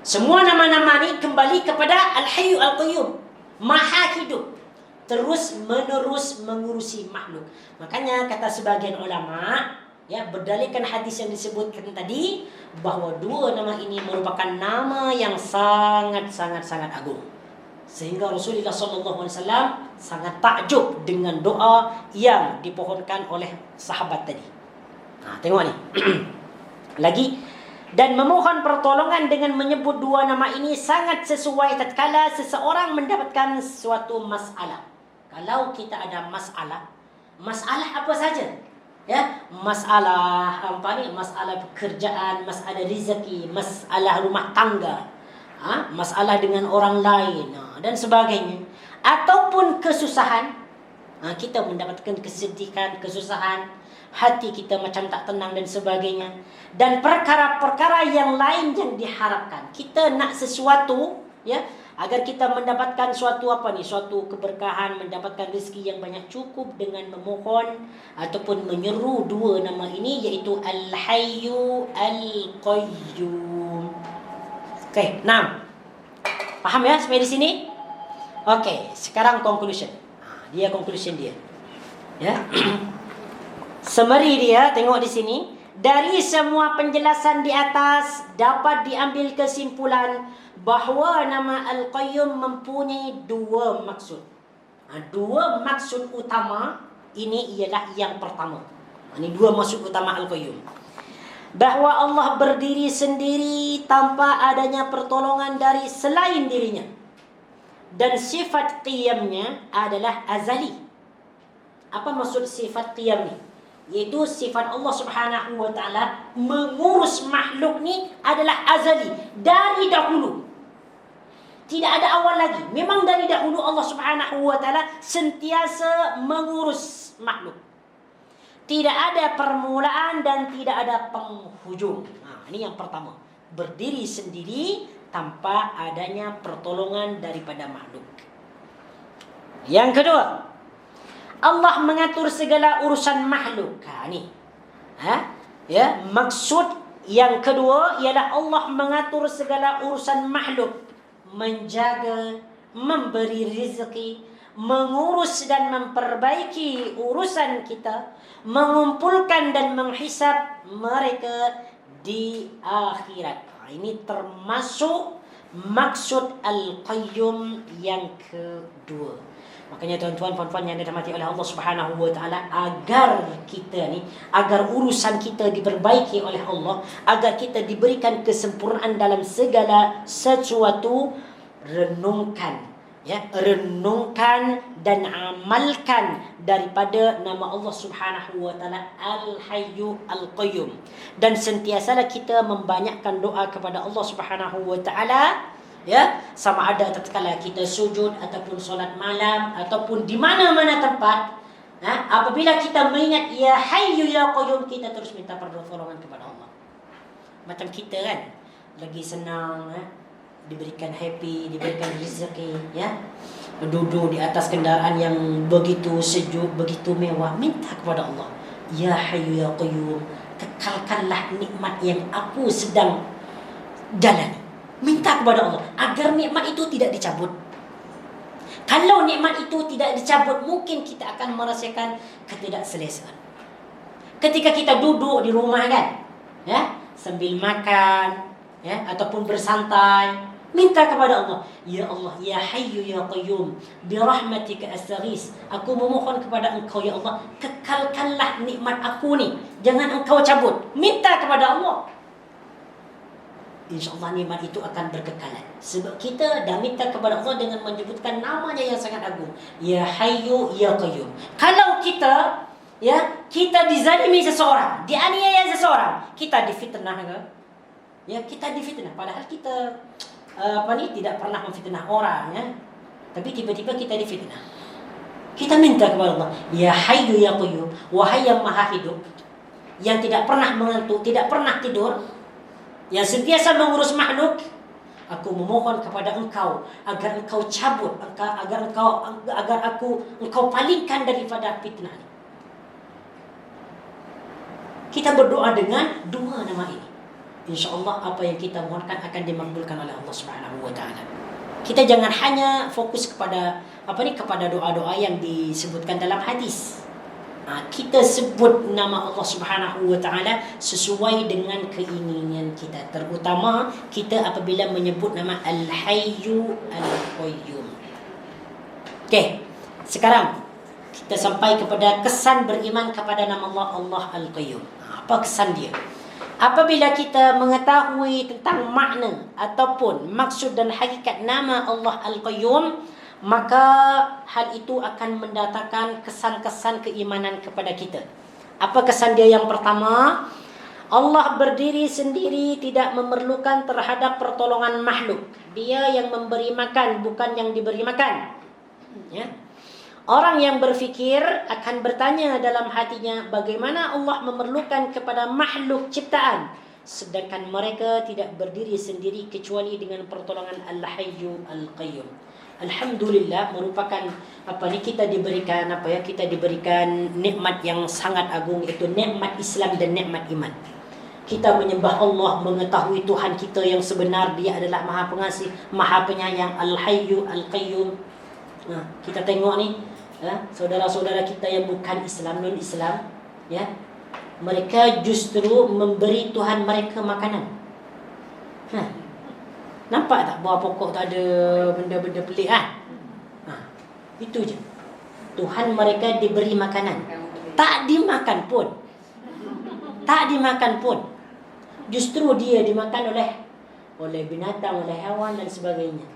S1: Semua nama-nama ni kembali kepada Al-Hayyu Al-Qayyum, Maha hidup, terus menerus mengurusi makhluk. Makanya kata sebagian ulama, ya, berdalilkan hadis yang disebutkan tadi, bahawa dua nama ini merupakan nama yang sangat agung. Sehingga Rasulullah SAW sangat takjub dengan doa yang dipohonkan oleh sahabat tadi. Tengok ni. Lagi, dan memohon pertolongan dengan menyebut dua nama ini sangat sesuai tatkala seseorang mendapatkan suatu masalah. Kalau kita ada masalah apa saja, ya, masalah masalah pekerjaan, masalah rezeki, masalah rumah tangga, masalah dengan orang lain, dan sebagainya, ataupun kesusahan, kita mendapatkan kesedihan, kesusahan, hati kita macam tak tenang dan sebagainya, dan perkara-perkara yang lain yang diharapkan. Kita nak sesuatu, ya, agar kita mendapatkan suatu suatu keberkahan, mendapatkan rezeki yang banyak, cukup dengan memohon ataupun menyeru dua nama ini, iaitu Al-Hayyu Al-Qayyum. Okey, 6. Faham ya sampai di sini? Okey, sekarang conclusion. Dia conclusion dia. Ya. Summary dia, tengok di sini. Dari semua penjelasan di atas dapat diambil kesimpulan bahawa nama Al-Qayyum mempunyai dua maksud. Dua maksud utama ini ialah yang pertama. Ini dua maksud utama Al-Qayyum. Bahawa Allah berdiri sendiri tanpa adanya pertolongan dari selain dirinya. Dan sifat qiyamnya adalah azali. Apa maksud sifat qiyam ni? Iaitu sifat Allah Subhanahu wa taala mengurus makhluk ni adalah azali, dari dahulu. Tidak ada awal lagi. Memang dari dahulu Allah Subhanahu wa taala sentiasa mengurus makhluk. Tidak ada permulaan dan tidak ada penghujung. Ini yang pertama. Berdiri sendiri tanpa adanya pertolongan daripada makhluk. Yang kedua, Allah mengatur segala urusan makhluk. Ya, maksud Yang kedua ialah Allah mengatur segala urusan makhluk, menjaga, memberi rezeki, mengurus dan memperbaiki urusan kita, mengumpulkan dan menghisap mereka di akhirat. Ini termasuk maksud Al-Qayyum yang kedua. Makanya tuan-tuan, puan-puan yang dirahmati oleh Allah Subhanahu wa taala, agar urusan kita diperbaiki oleh Allah, agar kita diberikan kesempurnaan dalam segala sesuatu, renungkan dan amalkan daripada nama Allah Subhanahu wa taala Al-Hayyu Al-Qayyum, dan sentiasalah kita membanyakkan doa kepada Allah Subhanahu wa taala, sama ada tatkala kita sujud ataupun solat malam ataupun di mana-mana tempat, apabila kita mengingat Ya Hayyu Ya Qayyum, kita terus minta pertolongan kepada Allah. Macam kita kan lagi senang, diberikan happy, diberikan rezeki, duduk di atas kendaraan yang begitu sejuk, begitu mewah, minta kepada Allah, Ya Hayyu Ya Qayyum, kekalkanlah nikmat yang aku sedang jalani. Minta kepada Allah agar nikmat itu tidak dicabut. Kalau nikmat itu tidak dicabut, mungkin kita akan merasakan ketidakselesaan. Ketika kita duduk di rumah kan, sambil makan, ataupun bersantai, minta kepada Allah, Ya Allah, Ya Hayyu Ya Qayyum, birahmatika astaghis. Aku memohon kepada Engkau ya Allah, kekalkanlah nikmat aku ni, jangan Engkau cabut. Minta kepada Allah. InsyaAllah nikmat itu akan berkekalan. Sebab kita dah minta kepada Allah dengan menyebutkan namanya yang sangat agung, Ya Hayyu Ya Qayyum. Kalau kita dizalimi seseorang, dianiaya seseorang, kita difitnah ke? Kita difitnah. Padahal kita tidak pernah memfitnah orang, tapi tiba-tiba kita difitnah. Kita minta kepada Allah, Ya Hayyu Ya Qayyum, wahai yang maha hidup, yang tidak pernah mengantuk, tidak pernah tidur, yang sentiasa mengurus makhluk, aku memohon kepada Engkau agar Engkau cabut, agar Engkau palingkan daripada fitnah ini. Kita berdoa dengan dua nama ini. InsyaAllah apa yang kita mohonkan akan dimakbulkan oleh Allah Subhanahu wa taala. Kita jangan hanya fokus kepada kepada doa-doa yang disebutkan dalam hadis. Kita sebut nama Allah Subhanahu wa taala sesuai dengan keinginan kita. Terutama kita apabila menyebut nama Al-Hayyu Al-Qayyum. Okey. Sekarang kita sampai kepada kesan beriman kepada nama Allah Al-Qayyum. Apa kesan dia? Apabila kita mengetahui tentang makna ataupun maksud dan hakikat nama Allah Al-Qayyum, maka hal itu akan mendatangkan kesan-kesan keimanan kepada kita. Apa kesan dia yang pertama? Allah berdiri sendiri, tidak memerlukan terhadap pertolongan makhluk. Dia yang memberi makan, bukan yang diberi makan. Orang yang berfikir akan bertanya dalam hatinya, bagaimana Allah memerlukan kepada makhluk ciptaan, sedangkan mereka tidak berdiri sendiri kecuali dengan pertolongan Al-Hayyu Al-Qayyum. Alhamdulillah, merupakan kita diberikan kita diberikan nikmat yang sangat agung, iaitu nikmat Islam dan nikmat iman. Kita menyembah Allah, mengetahui Tuhan kita yang sebenar, Dia adalah Maha Pengasih, Maha Penyayang, Al-Hayyu Al-Qayyum. Kita tengok ni, saudara-saudara kita yang bukan Islam, non-Islam, mereka justru memberi Tuhan mereka makanan. Nampak tak buah pokok tak ada benda-benda pelik itu je. Tuhan mereka diberi makanan, tak dimakan pun. Justru dia dimakan oleh binatang, oleh hewan dan sebagainya.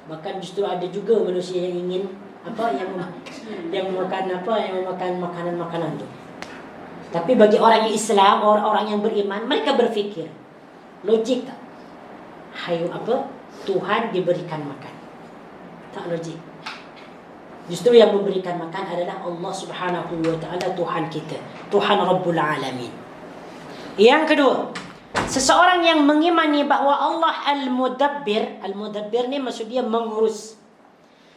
S1: Bahkan justru ada juga manusia yang ingin yang memakan makanan-makanan tu. Tapi bagi orang yang Islam, orang yang beriman, mereka berfikir logik tak? Tuhan diberikan makan. Tak logik. Justru yang memberikan makan adalah Allah Subhanahu wa taala, Tuhan kita, Tuhan Rabbul Alamin. Yang kedua, seseorang yang mengimani bahawa Allah Al-Mudabbir ni maksud dia mengurus.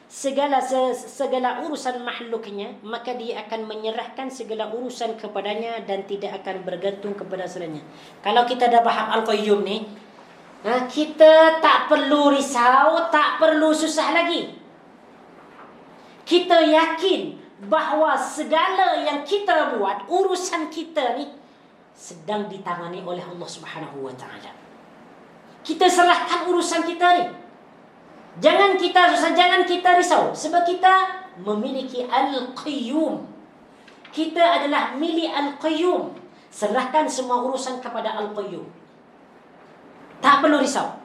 S1: segala urusan makhluknya, maka dia akan menyerahkan segala urusan kepadanya dan tidak akan bergantung kepada selainnya. Kalau kita dah faham Al-Qayyum ni, kita tak perlu risau, tak perlu susah lagi. Kita yakin bahawa segala yang kita buat, urusan kita ni sedang ditangani oleh Allah Subhanahu wa taala. Kita serahkan urusan kita ni. Jangan kita risau sebab kita memiliki Al-Qayyum. Kita adalah milik Al-Qayyum. Serahkan semua urusan kepada Al-Qayyum. Tak perlu risau.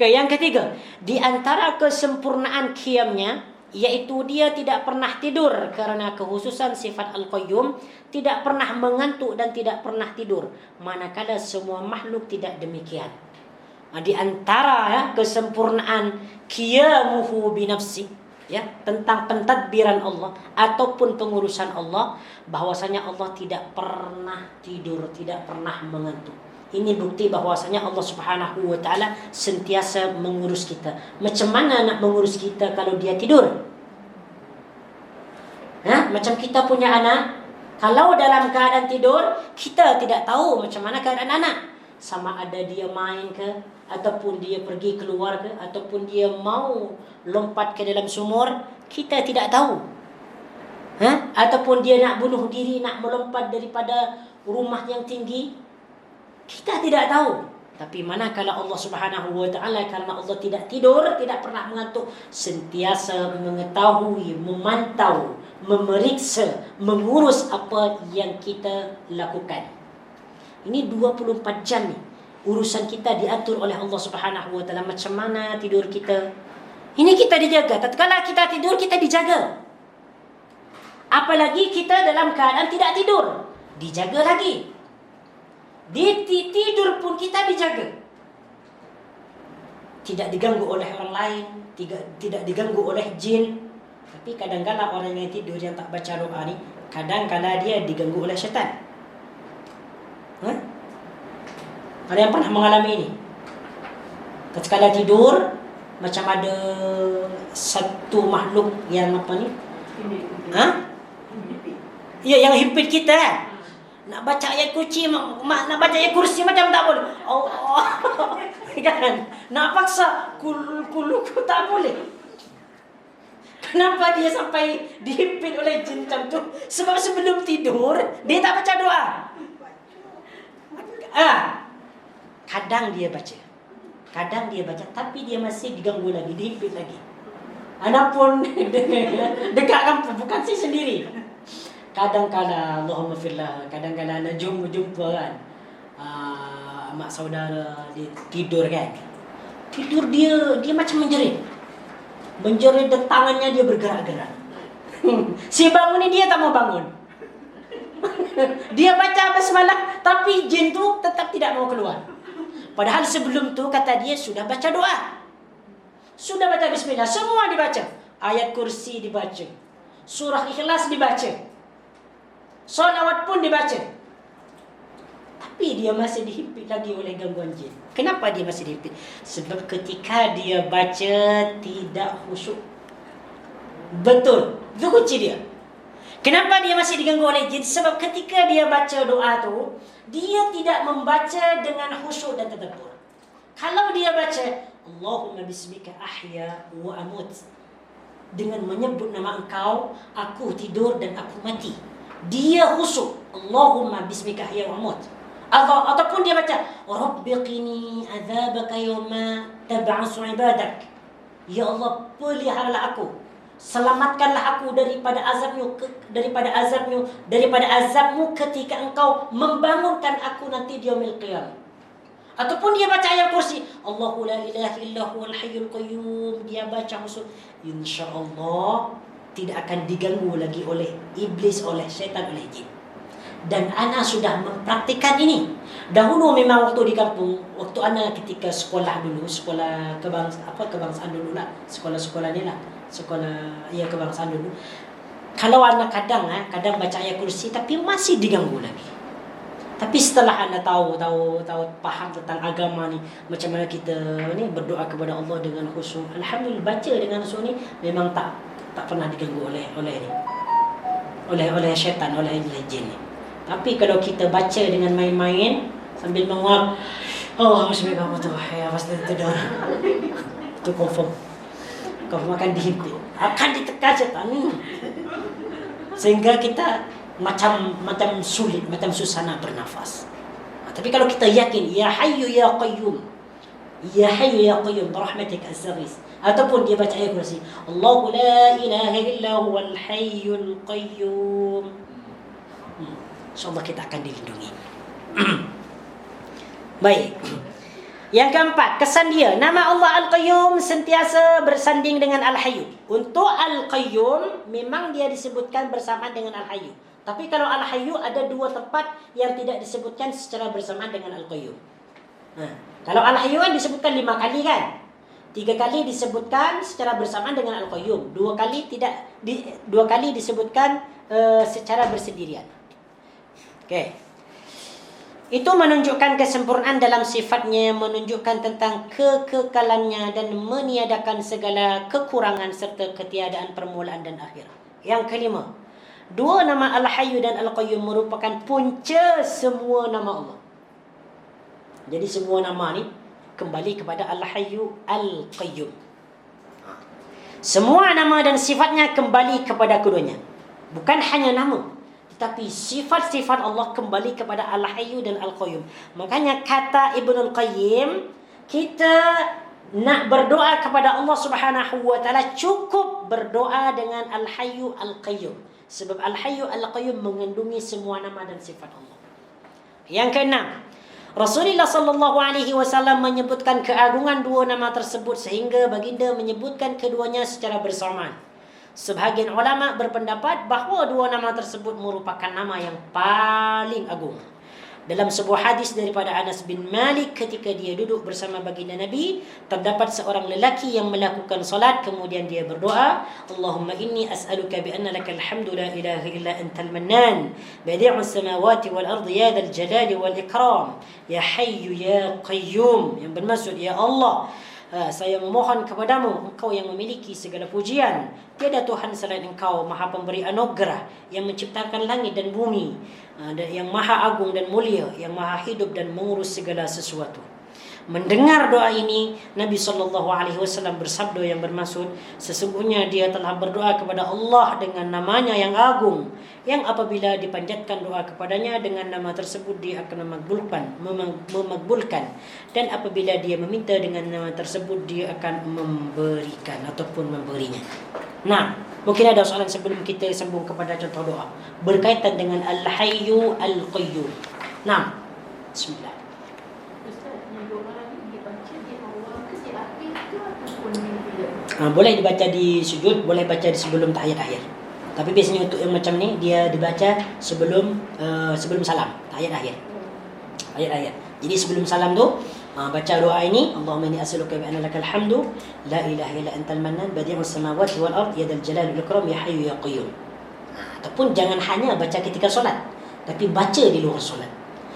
S1: Yang ketiga, di antara kesempurnaan qiyamnya, iaitu dia tidak pernah tidur kerana kekhususan sifat Al-Qayyum, tidak pernah mengantuk dan tidak pernah tidur, manakala semua makhluk tidak demikian. Di antara kesempurnaan qiyamuhu binafsi, tentang pentadbiran Allah ataupun pengurusan Allah, bahwasanya Allah tidak pernah tidur, tidak pernah mengantuk. Ini bukti bahwasanya Allah Subhanahu wa taala sentiasa mengurus kita. Macam mana nak mengurus kita kalau dia tidur? Macam kita punya anak, kalau dalam keadaan tidur, kita tidak tahu macam mana keadaan anak. Sama ada dia main ke, ataupun dia pergi keluar ke, ataupun dia mau lompat ke dalam sumur, kita tidak tahu. Ataupun dia nak bunuh diri, nak melompat daripada rumah yang tinggi, kita tidak tahu. Tapi manakala Allah Subhanahu wa taala, karena Allah tidak tidur, tidak pernah mengantuk, sentiasa mengetahui, memantau, memeriksa, mengurus apa yang kita lakukan. Ini 24 jam ni. Urusan kita diatur oleh Allah Subhanahu wa taala. Macam mana tidur kita? Ini kita dijaga. Tatkala kita tidur, kita dijaga. Apalagi kita dalam keadaan tidak tidur, dijaga lagi. Di tidur pun kita dijaga. Tidak diganggu oleh orang lain, tidak diganggu oleh jin. Tapi kadang-kadang orang yang tidur yang tak baca doa ni, kadang-kadang dia diganggu oleh syaitan. Ada yang pernah mengalami ini? Ketika tidur, macam ada satu makhluk yang apa ni? Ya, yang himpit kita. Nak baca ayat kursi, nak baca ayat kursi macam tak boleh. Kan? Nak paksa kuluku tak boleh. Kenapa dia sampai dihimpit oleh jin macam tu? Sebab sebelum tidur dia tak baca doa. Kadang dia baca, tapi dia masih diganggu lagi, dihimpit lagi. Anak pun dekat kampung, bukan saya sendiri. Kadang-kadang Allahumma firlah, kadang-kadang nak jumpa kan, mak saudara dia tidur kan. Tidur dia macam menjerit dan tangannya dia bergerak-gerak. Si bangun ni dia tak mau bangun. Dia baca apa semalam, tapi jin tu tetap tidak mau keluar. Padahal sebelum tu kata dia sudah baca doa, sudah baca bismillah, semua dibaca, ayat kursi dibaca, surah ikhlas dibaca, solawat pun dibaca. Tapi dia masih dihimpit lagi oleh gangguan jin. Kenapa dia masih dihimpit? Sebab ketika dia baca tidak khusyuk. Betul, itu kunci dia. Kenapa dia masih diganggu oleh jin? Sebab ketika dia baca doa tu, dia tidak membaca dengan khusyuk dan tadabbur. Kalau dia baca Allahumma bismika ahya wa amut, dengan menyebut nama engkau, aku tidur dan aku mati, dia khusyuk. Allahumma bismika ahya wa amut. Ataupun dia baca Rabbi qini azabaka yawma tab'asu ibadak, ya Allah, peliharalah aku, selamatkanlah aku daripada azabmu ketika engkau membangunkan aku nanti di yaumil qiyamah. Ataupun dia baca ayat kursi Allahu la ilaha illa huwal hayyul qayyum, dia baca khusyuk, insyaallah tidak akan diganggu lagi oleh iblis, oleh syaitan, oleh jin. Dan ana sudah mempraktikkan ini. Dahulu memang waktu di kampung, waktu ana ketika sekolah dulu, sekolah kebangsaan dulu lah, sekolah ni lah, sekolah kebangsaan dulu. Kalau anak kadang baca ayat kursi tapi masih diganggu lagi. Tapi setelah anda tahu faham tentang agama ni, macam mana kita ni berdoa kepada Allah dengan khusyuk, alhamdulillah, baca dengan khusyuk ni memang tak pernah diganggu oleh syaitan, oleh jin ni. Tapi kalau kita baca dengan main-main sambil menguap, Allah masih kamu tu, ya pasti tidur. Itu confirm akan dihimpit, akan ditekan syaitan. Sehingga kita macam sulit, macam susah nak bernafas. Tapi kalau kita yakin, ya hayyu ya qayyum, ya hayyu ya qayyum birahmatika astaghis, ataupun dia baca ayat kursi, Allahu la ilaha illa huwal hayyul qayyum, insyaallah kita akan dilindungi. Baik. Yang keempat, kesan dia, nama Allah Al-Qayyum sentiasa bersanding dengan Al-Hayyu. Untuk Al-Qayyum memang dia disebutkan bersamaan dengan Al-Hayyu. Tapi kalau Al-Hayyu ada dua tempat yang tidak disebutkan secara bersamaan dengan Al-Qayyum. Kalau Al-Hayyu kan disebutkan 5 kali kan? 3 kali disebutkan secara bersamaan dengan Al-Qayyum. 2 kali disebutkan secara bersendirian. Okey. Itu menunjukkan kesempurnaan dalam sifatnya, menunjukkan tentang kekekalannya dan meniadakan segala kekurangan serta ketiadaan permulaan dan akhir. Yang kelima, dua nama Al-Hayyu dan Al-Qayyum merupakan punca semua nama Allah. Jadi semua nama ni kembali kepada Al-Hayyu Al-Qayyum. Semua nama dan sifatnya kembali kepada keduanya. Bukan hanya nama, tetapi sifat-sifat Allah kembali kepada Al-Hayyu dan Al-Qayyum. Makanya kata Ibnul Qayyim, kita nak berdoa kepada Allah Subhanahu wa taala cukup berdoa dengan Al-Hayyu Al-Qayyum. Sebab Al-Hayyu Al-Qayyum mengandungi semua nama dan sifat Allah. Yang keenam, Rasulullah sallallahu alaihi wasallam menyebutkan keagungan dua nama tersebut sehingga baginda menyebutkan keduanya secara bersamaan. Sebahagian ulama berpendapat bahawa dua nama tersebut merupakan nama yang paling agung. Dalam sebuah hadis daripada Anas bin Malik, ketika dia duduk bersama baginda Nabi, terdapat seorang lelaki yang melakukan solat, kemudian dia berdoa, Allahumma inni as'aluka bi anna lakal hamdu la ilaha illa antal mannan, badi'us samawati wal ardi ya dzal jalali wal ikram, ya hayyu ya qayyum. Yang bermaksud, ya Allah, saya memohon kepadamu, engkau yang memiliki segala pujian, tiada Tuhan selain engkau, maha pemberi anugerah, yang menciptakan langit dan bumi, yang maha agung dan mulia, yang maha hidup dan mengurus segala sesuatu. Mendengar doa ini, Nabi SAW bersabda yang bermaksud, sesungguhnya dia telah berdoa kepada Allah dengan namanya yang agung, yang apabila dipanjatkan doa kepadanya dengan nama tersebut, dia akan memakbulkan, dan apabila dia meminta dengan nama tersebut, dia akan memberikan ataupun memberinya. Nah, mungkin ada soalan sebelum kita sambung kepada contoh doa berkaitan dengan Al-Hayyu Al-Qayyum. Nah, bismillah. Boleh dibaca di sujud, boleh baca di sebelum tahiyat akhir. Tapi biasanya untuk yang macam ni dia dibaca sebelum salam, tahiyat akhir. Tahiyat akhir. Jadi sebelum salam tu baca doa ini, Allahumma inni as'aluka bi anna lakal hamdu la ilaha illa antal mannan badi'us samawati wal ard ya dzal jalali wal ikram ya hayyu ya qayyum. Ataupun jangan hanya baca ketika solat, tapi baca di luar solat.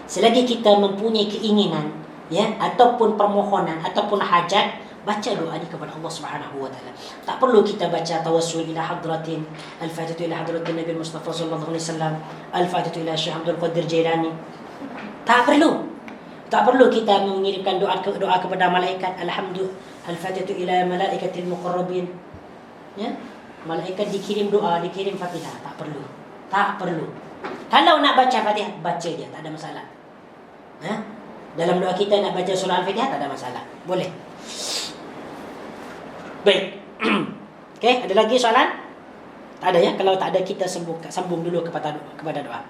S1: Selagi kita mempunyai keinginan, ya, ataupun permohonan ataupun hajat, baca doa ini kepada Allah Subhanahu wa taala. Tak perlu kita baca tawassul ila hadratin, al-fatihatu ila hadratin Nabi Mustafa sallallahu alaihi wasallam, al-fatihatu ila Syekh Abdul Qadir Jailani. Tak perlu. Tak perlu kita mengirimkan doa kepada malaikat, alhamdulillah, al-fatihatu ila malaikatil muqarrabin. Ya? Malaikat dikirim doa, dikirim Fatihah, tak perlu. Tak perlu. Kalau nak baca Fatihah, baca dia, tak ada masalah. Dalam doa kita nak baca surah Al-Fatihah, tak ada masalah. Boleh. Baik. Okey, ada lagi soalan? Tak ada ya? Kalau tak ada, kita sambung dulu kepada doa.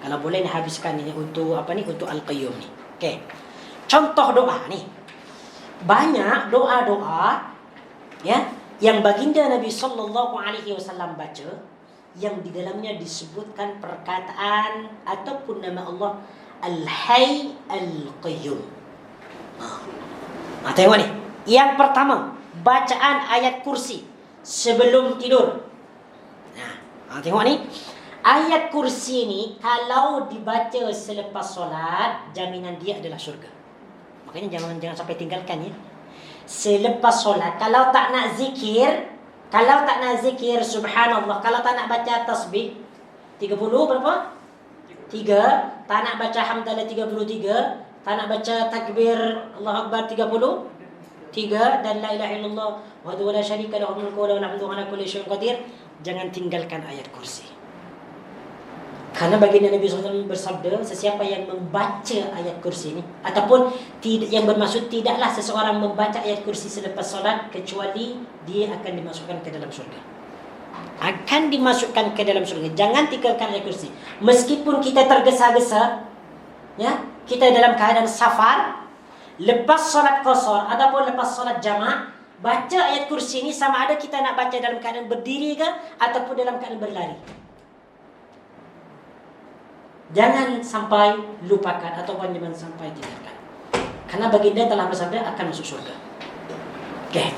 S1: Kalau boleh nak habiskan ini untuk untuk Al-Qayyum ni. Okey. Contoh doa ni. Banyak doa-doa ya yang baginda Nabi sallallahu alaihi wasallam baca yang di dalamnya disebutkan perkataan ataupun nama Allah Al-Hayy Al-Qayyum. Tengok ni. Yang pertama, bacaan ayat kursi sebelum tidur. Tengok ni. Ayat kursi ni kalau dibaca selepas solat, jaminan dia adalah syurga. Makanya jangan sampai tinggalkan ya. Selepas solat, kalau tak nak zikir subhanallah, kalau tak nak baca tasbih 30 berapa? 3, tak nak baca hamdalah 33, tak nak baca takbir Allahu Akbar 33 dan la ilaha illallah wahdahu la syarika lahu mulku wa lahu alhamdu wa ala kulli syai'in qadir, jangan tinggalkan ayat kursi. Karena baginda Nabi SAW bersabda, sesiapa yang membaca ayat kursi ini, ataupun yang bermaksud tidaklah seseorang membaca ayat kursi selepas solat kecuali dia akan dimasukkan ke dalam syurga. Akan dimasukkan ke dalam syurga. Jangan tinggalkan ayat kursi. Meskipun kita tergesa-gesa, ya, kita dalam keadaan safar, lepas solat qasar ataupun lepas solat jamaah, baca ayat kursi ini sama ada kita nak baca dalam keadaan berdiri ke ataupun dalam keadaan berlari. Jangan sampai lupakan ataupun jangan sampai tinggalkan. Karena baginda telah bersabda akan masuk surga. Okey.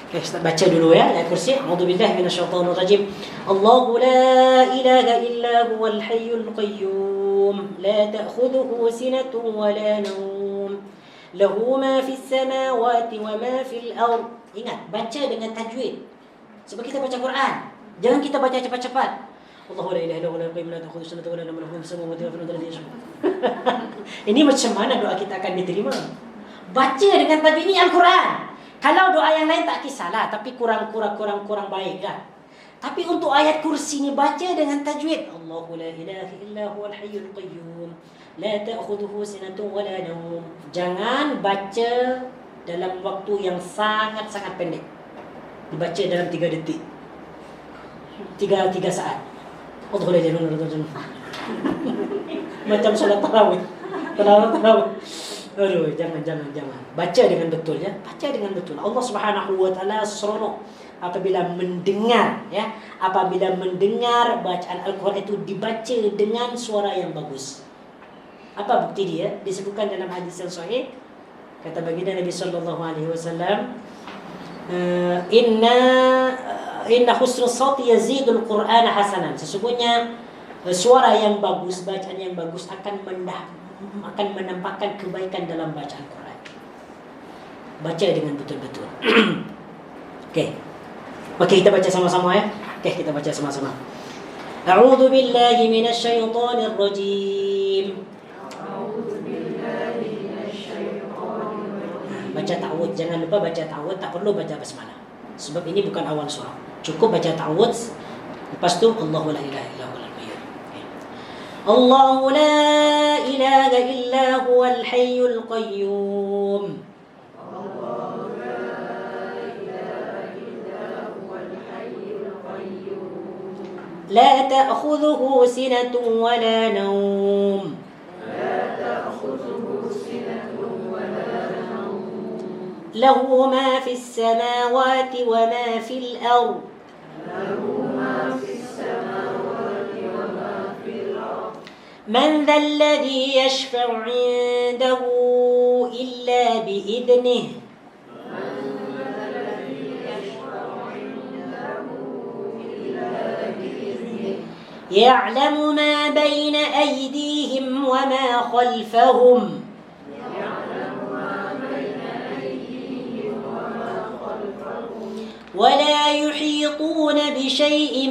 S1: Okey, kita baca dulu ya ayat kursi. A'udzubillahi minasyaitonir rajim. Allahu la ilaha illa huwal hayyul qayyum, la ta'khudhuhu sinatun wa la nawm, lahu ma fis samawati wa ma fil ard. Ingat, baca dengan tajwid. Sebab kita baca Quran, jangan kita baca cepat-cepat. Allahu la ilaha illa huwal qayyum la ta'khudhuhu sinatun wa la nawm, lahu ma fis samawati wa ma fil ard. Ini macam mana doa kita akan diterima? Baca dengan tajwid, ini Al-Quran. Kalau doa yang lain tak kisahlah, tapi kurang baik lah. Tapi untuk ayat kursi ni baca dengan tajwid. Allahu la ilaha illa huwal hayyul qayyum, la ta'khudhuhu sinatun wa la nawm. Jangan baca dalam waktu yang sangat-sangat pendek. Dibaca dalam 3 detik. 3 saat. Allahu la ilaha illa huwal macam solat tarawih. Aduh, jangan. Baca dengan betul ya. Baca dengan betul. Allah Subhanahu wa taala seronok apabila mendengar ya. Apabila mendengar bacaan Al-Quran itu dibaca dengan suara yang bagus. Apa bukti dia? Disebutkan dalam hadis yang sahih. Kata baginda Nabi sallallahu alaihi wasallam, inna husnul sauti yazidul Qur'ana hasanan. Sesungguhnya suara yang bagus, bacaan yang bagus akan menampakkan kebaikan dalam bacaan Quran. Baca dengan betul-betul. Okey. Okey, kita baca sama-sama ya. Okey, kita baca sama-sama. A'udzu billahi minasyaitonir rajim. Baca ta'awudz, jangan lupa baca ta'awudz, tak perlu baca basmalah. Sebab ini bukan awal surah. Cukup baca ta'awudz. Lepas tu Allahu la ilaha illa huwal qayyum. Allahu la ilaha illa huwal hayyul qayyum. Allahu la ilaha illa huwal hayyul qayyum. La ta'khudhuhu sinatun wa la nawm. La ta'khudhuhu sinatun wa la nawm. Lahu ma fis samawati wa ma fil ard. Lahu ma fis samawati wa ma fil ard. من ذا الذي يشفع عنده إلا بإذنه يعلم ما بين أيديهم وما خلفهم ولا يحيطون بشيء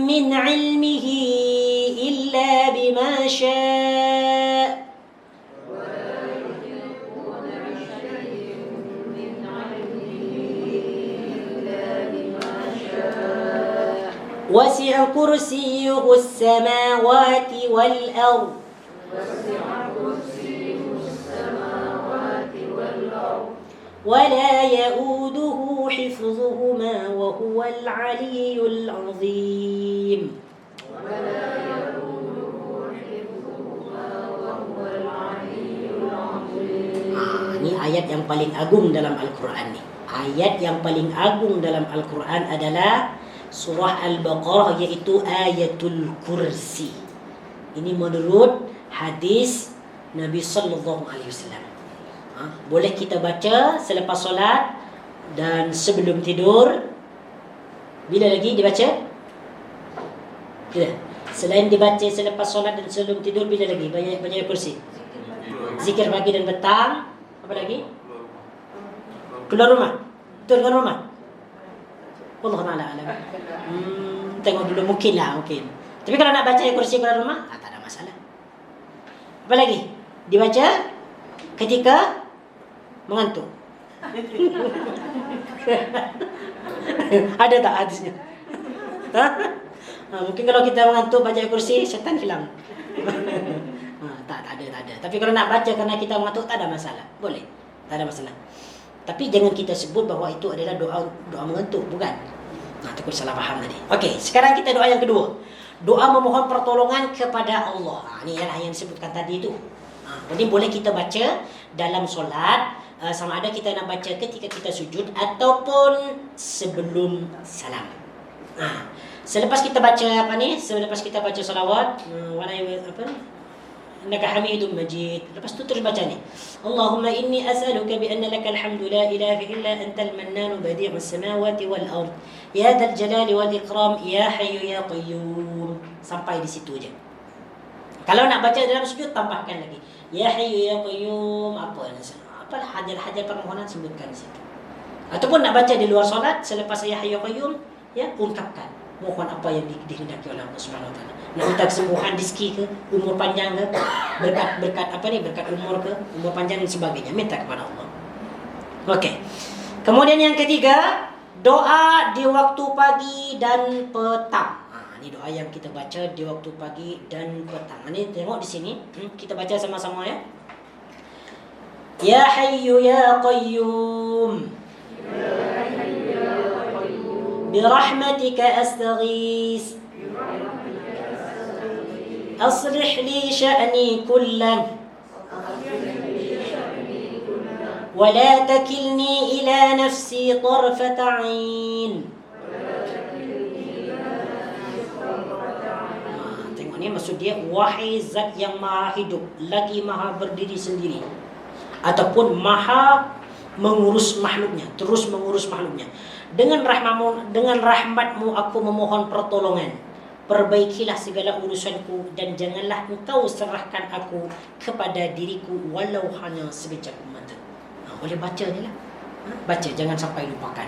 S1: من علمه إلا بما شاء وسع كرسيه السماوات والأرض ولا يؤوده حفظهما وهو العلي العظيم. Ini ayat yang paling agung dalam Al-Quran ni. Ayat yang paling agung dalam Al-Quran adalah surah Al-Baqarah, iaitu ayatul kursi. Ini menurut hadis Nabi sallallahu alaihi wasallam. Boleh kita baca selepas solat dan sebelum tidur. Bila lagi dibaca? Ya. Selain dibaca selepas solat dan sebelum tidur, bila lagi? Baca kursi. Zikir pagi dan petang. Apa lagi? Keluar rumah. Betul keluar rumah. Allah Ta'ala alam. Tengok dulu, mungkin. Tapi kalau nak baca kursi keluar rumah, tak ada masalah. Apa lagi? Dibaca ketika mengantuk. Ada tak hadisnya? Mungkin kalau kita mengantuk baca kursi, syaitan hilang. Tak ada. Tapi kalau nak baca kerana kita mengantuk, tak ada masalah. Boleh. Tak ada masalah. Tapi jangan kita sebut bahawa itu adalah doa mengantuk, bukan? Takut salah faham tadi. Okey, sekarang kita doa yang kedua. Doa memohon pertolongan kepada Allah. Ini ialah yang disebutkan tadi itu. Jadi boleh kita baca dalam solat, sama ada kita nak baca ketika kita sujud ataupun sebelum salam. Selepas kita baca selepas kita baca salawat, innaka hamidum majid. Lepas tu terus baca ni. Allahumma inni as'aluka bi anna lakal hamdu la ilaha illa antal mannan badi'us samawati wal ard. Ya dzal jalali wal ikram, ya hayyu ya qayyum. Sampai di situ je. Kalau nak baca dalam sujud, tambahkan lagi. Ya hayyu ya qayyum, apalah hajat-hajat permohonan sebutkan di situ. Ataupun nak baca di luar solat, selepas ya hayyu ya qayyum, ya ungkapkan mohon apa yang dikehendaki oleh Allah Subhanahu Wa Taala. Nak minta kesembuhan, rezeki ke, umur panjang ke, berkat umur ke, umur panjang dan sebagainya, minta kepada Allah. Okey. Kemudian yang ketiga, doa di waktu pagi dan petang. Ini doa yang kita baca di waktu pagi dan petang. Ini tengok di sini, kita baca sama-sama ya. Ya Hayyu ya Qayyum. برحمتك أستغيث أصلح لي شأني كله ولا تكلني إلى نفسي طرفة عين. Tengok ni maksud dia, wahai zat yang maha hidup lagi maha berdiri sendiri, ataupun maha mengurus makhluknya, terus mengurus makhluknya. Dengan rahmatmu aku memohon pertolongan. Perbaikilah segala urusanku dan janganlah engkau serahkan aku kepada diriku walau hanya sekejap mata. Boleh baca ni lah. Baca, jangan sampai lupakan.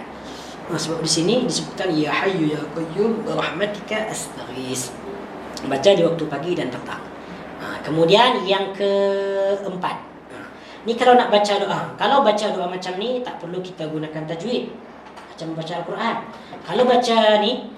S1: Sebab di sini disebutkan ya hayyu ya qayyum birahmatika astaghis. Baca di waktu pagi dan petang. Kemudian yang keempat. Ni kalau nak baca doa. Kalau baca doa macam ni tak perlu kita gunakan tajwid. Macam baca Al-Quran. Kalau baca ni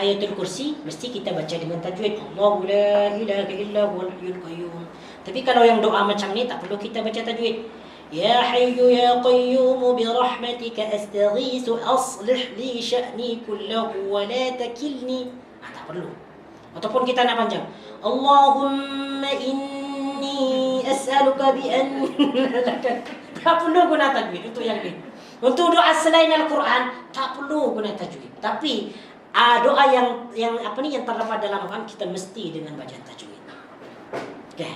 S1: ayatul kursi, mesti kita baca dengan tajwid. Allahu la ilaha illa huwal hayyul qayyum. Tapi kalau yang doa macam ni tak perlu kita baca tajwid. Ya hayyu ya qayyum bi rahmatika astaghiitsu aslih li sya'ni kullahu wa la takilni. Tak perlu. Ataupun kita nak panjang. Allahumma inni as'aluka bi an tak perlu guna tajwid untuk yang ni. Untuk doa selain Al-Quran tak perlu guna tajwid. Tapi doa yang terdapat dalam Al-Quran kita mesti dengan bacaan tajwid. Okey.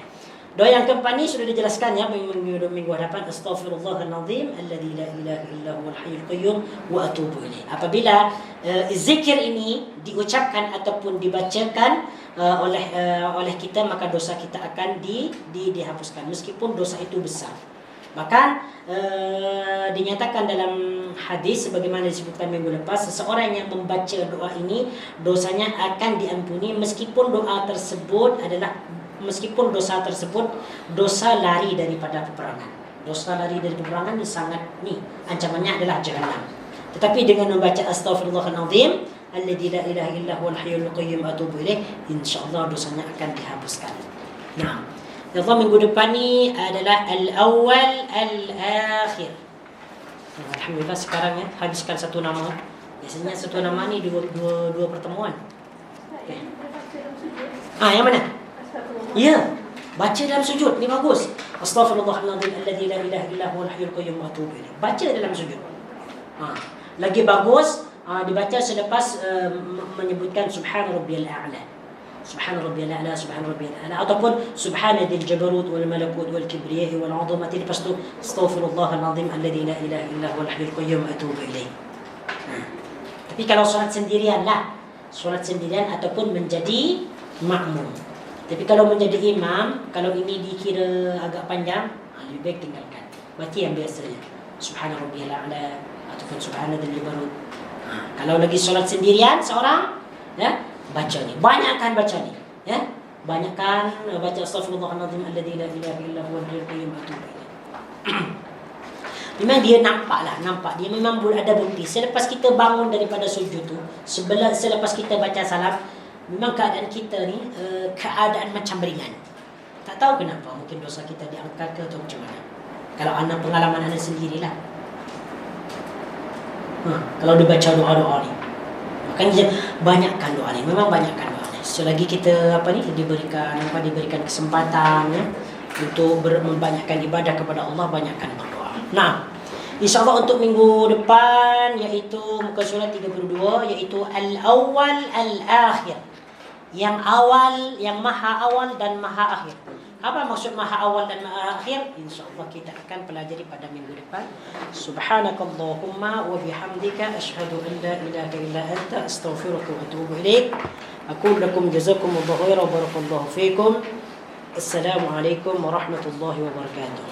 S1: Doa yang keempat ni sudah dijelaskan ya minggu hadapan. Astaghfirullahalazim alladzi la ilaha illa huwal hayyul qayyum wa atubu ilaih. Apabila zikir ini diucapkan ataupun dibacakan oleh kita, maka dosa kita akan dihapuskan meskipun dosa itu besar. Bahkan dinyatakan dalam hadis sebagaimana disebutkan minggu lepas, seseorang yang membaca doa ini dosanya akan diampuni meskipun dosa tersebut dosa lari daripada peperangan. Dosa lari dari peperangan ini sangat ancamannya adalah jahannam. Tetapi dengan membaca astaghfirullahalazim alladzi la ilaha illa huwal hayyul qayyum atubu ilaih, insyaallah dosanya akan dihapuskan. Nah, Allah minggu depan ni adalah al-awwal al-akhir. Alhamdulillah sekarang ya habiskan satu nama. Biasanya satu nama ni dua pertemuan. Okay. Yang mana? Ya, baca dalam sujud ni bagus. Astaghfirullahalazim alladzi la ilaha illa huwal hayyul qayyum atubu ilaih. Baca dalam sujud. Lagi bagus dibaca selepas menyebutkan subhana rabbiyal a'la. Subhana rabbiyal a'la, subhana rabbiyal a'la, ataupun subhana dzil jabarut wal malakut wal kibriyah wal 'azamati. Lepas tu astaghfirullahalazim alladzi la ilaha illa huwal hayyul qayyum atubu ilaih. Tapi kalau solat sendirian lah, solat sendirian ataupun menjadi makmum. Tapi kalau menjadi imam, kalau ini dikira agak panjang, lebih baik tinggalkan. Baca yang biasanya, Subhana rabbiyal a'la ataupun Subhanallahil barud. Kalau lagi solat sendirian seorang, ya, baca ni. Banyakkan baca ni, ya. Banyakkan baca astaghfirullahaladzim alladzi la ilaha illa huwal hayyul qayyum atubu ilaih. Memang dia nampak dia memang ada bukti. Selepas kita bangun daripada sujud tu, selepas kita baca salam, memang keadaan kita ni keadaan macam ringan. Tak tahu kenapa, mungkin dosa kita diangkat ke atau macam mana. Kalau anak pengalaman anak sendirilah. Kalau dibaca doa-doa ni, makanya banyakkan doa ni. Memang banyakkan doa ni. Selagi kita diberikan kesempatan, ya, untuk membanyakkan ibadah kepada Allah, banyakkan berdoa. Nah, InsyaAllah untuk minggu depan, iaitu muka surat 32, iaitu Al-Awwal Al-Akhir. Yang awal, yang maha awal dan maha akhir. Apa maksud maha awal dan maha akhir? InsyaAllah kita akan pelajari pada minggu depan. Subhanakallahumma wa bihamdika asyhadu an la ilaha illa anta astaghfiruka wa atubu ilaik. Aqul lakum jazakumullahu khairan wa barakallahu fikum. Assalamualaikum warahmatullahi wabarakatuh.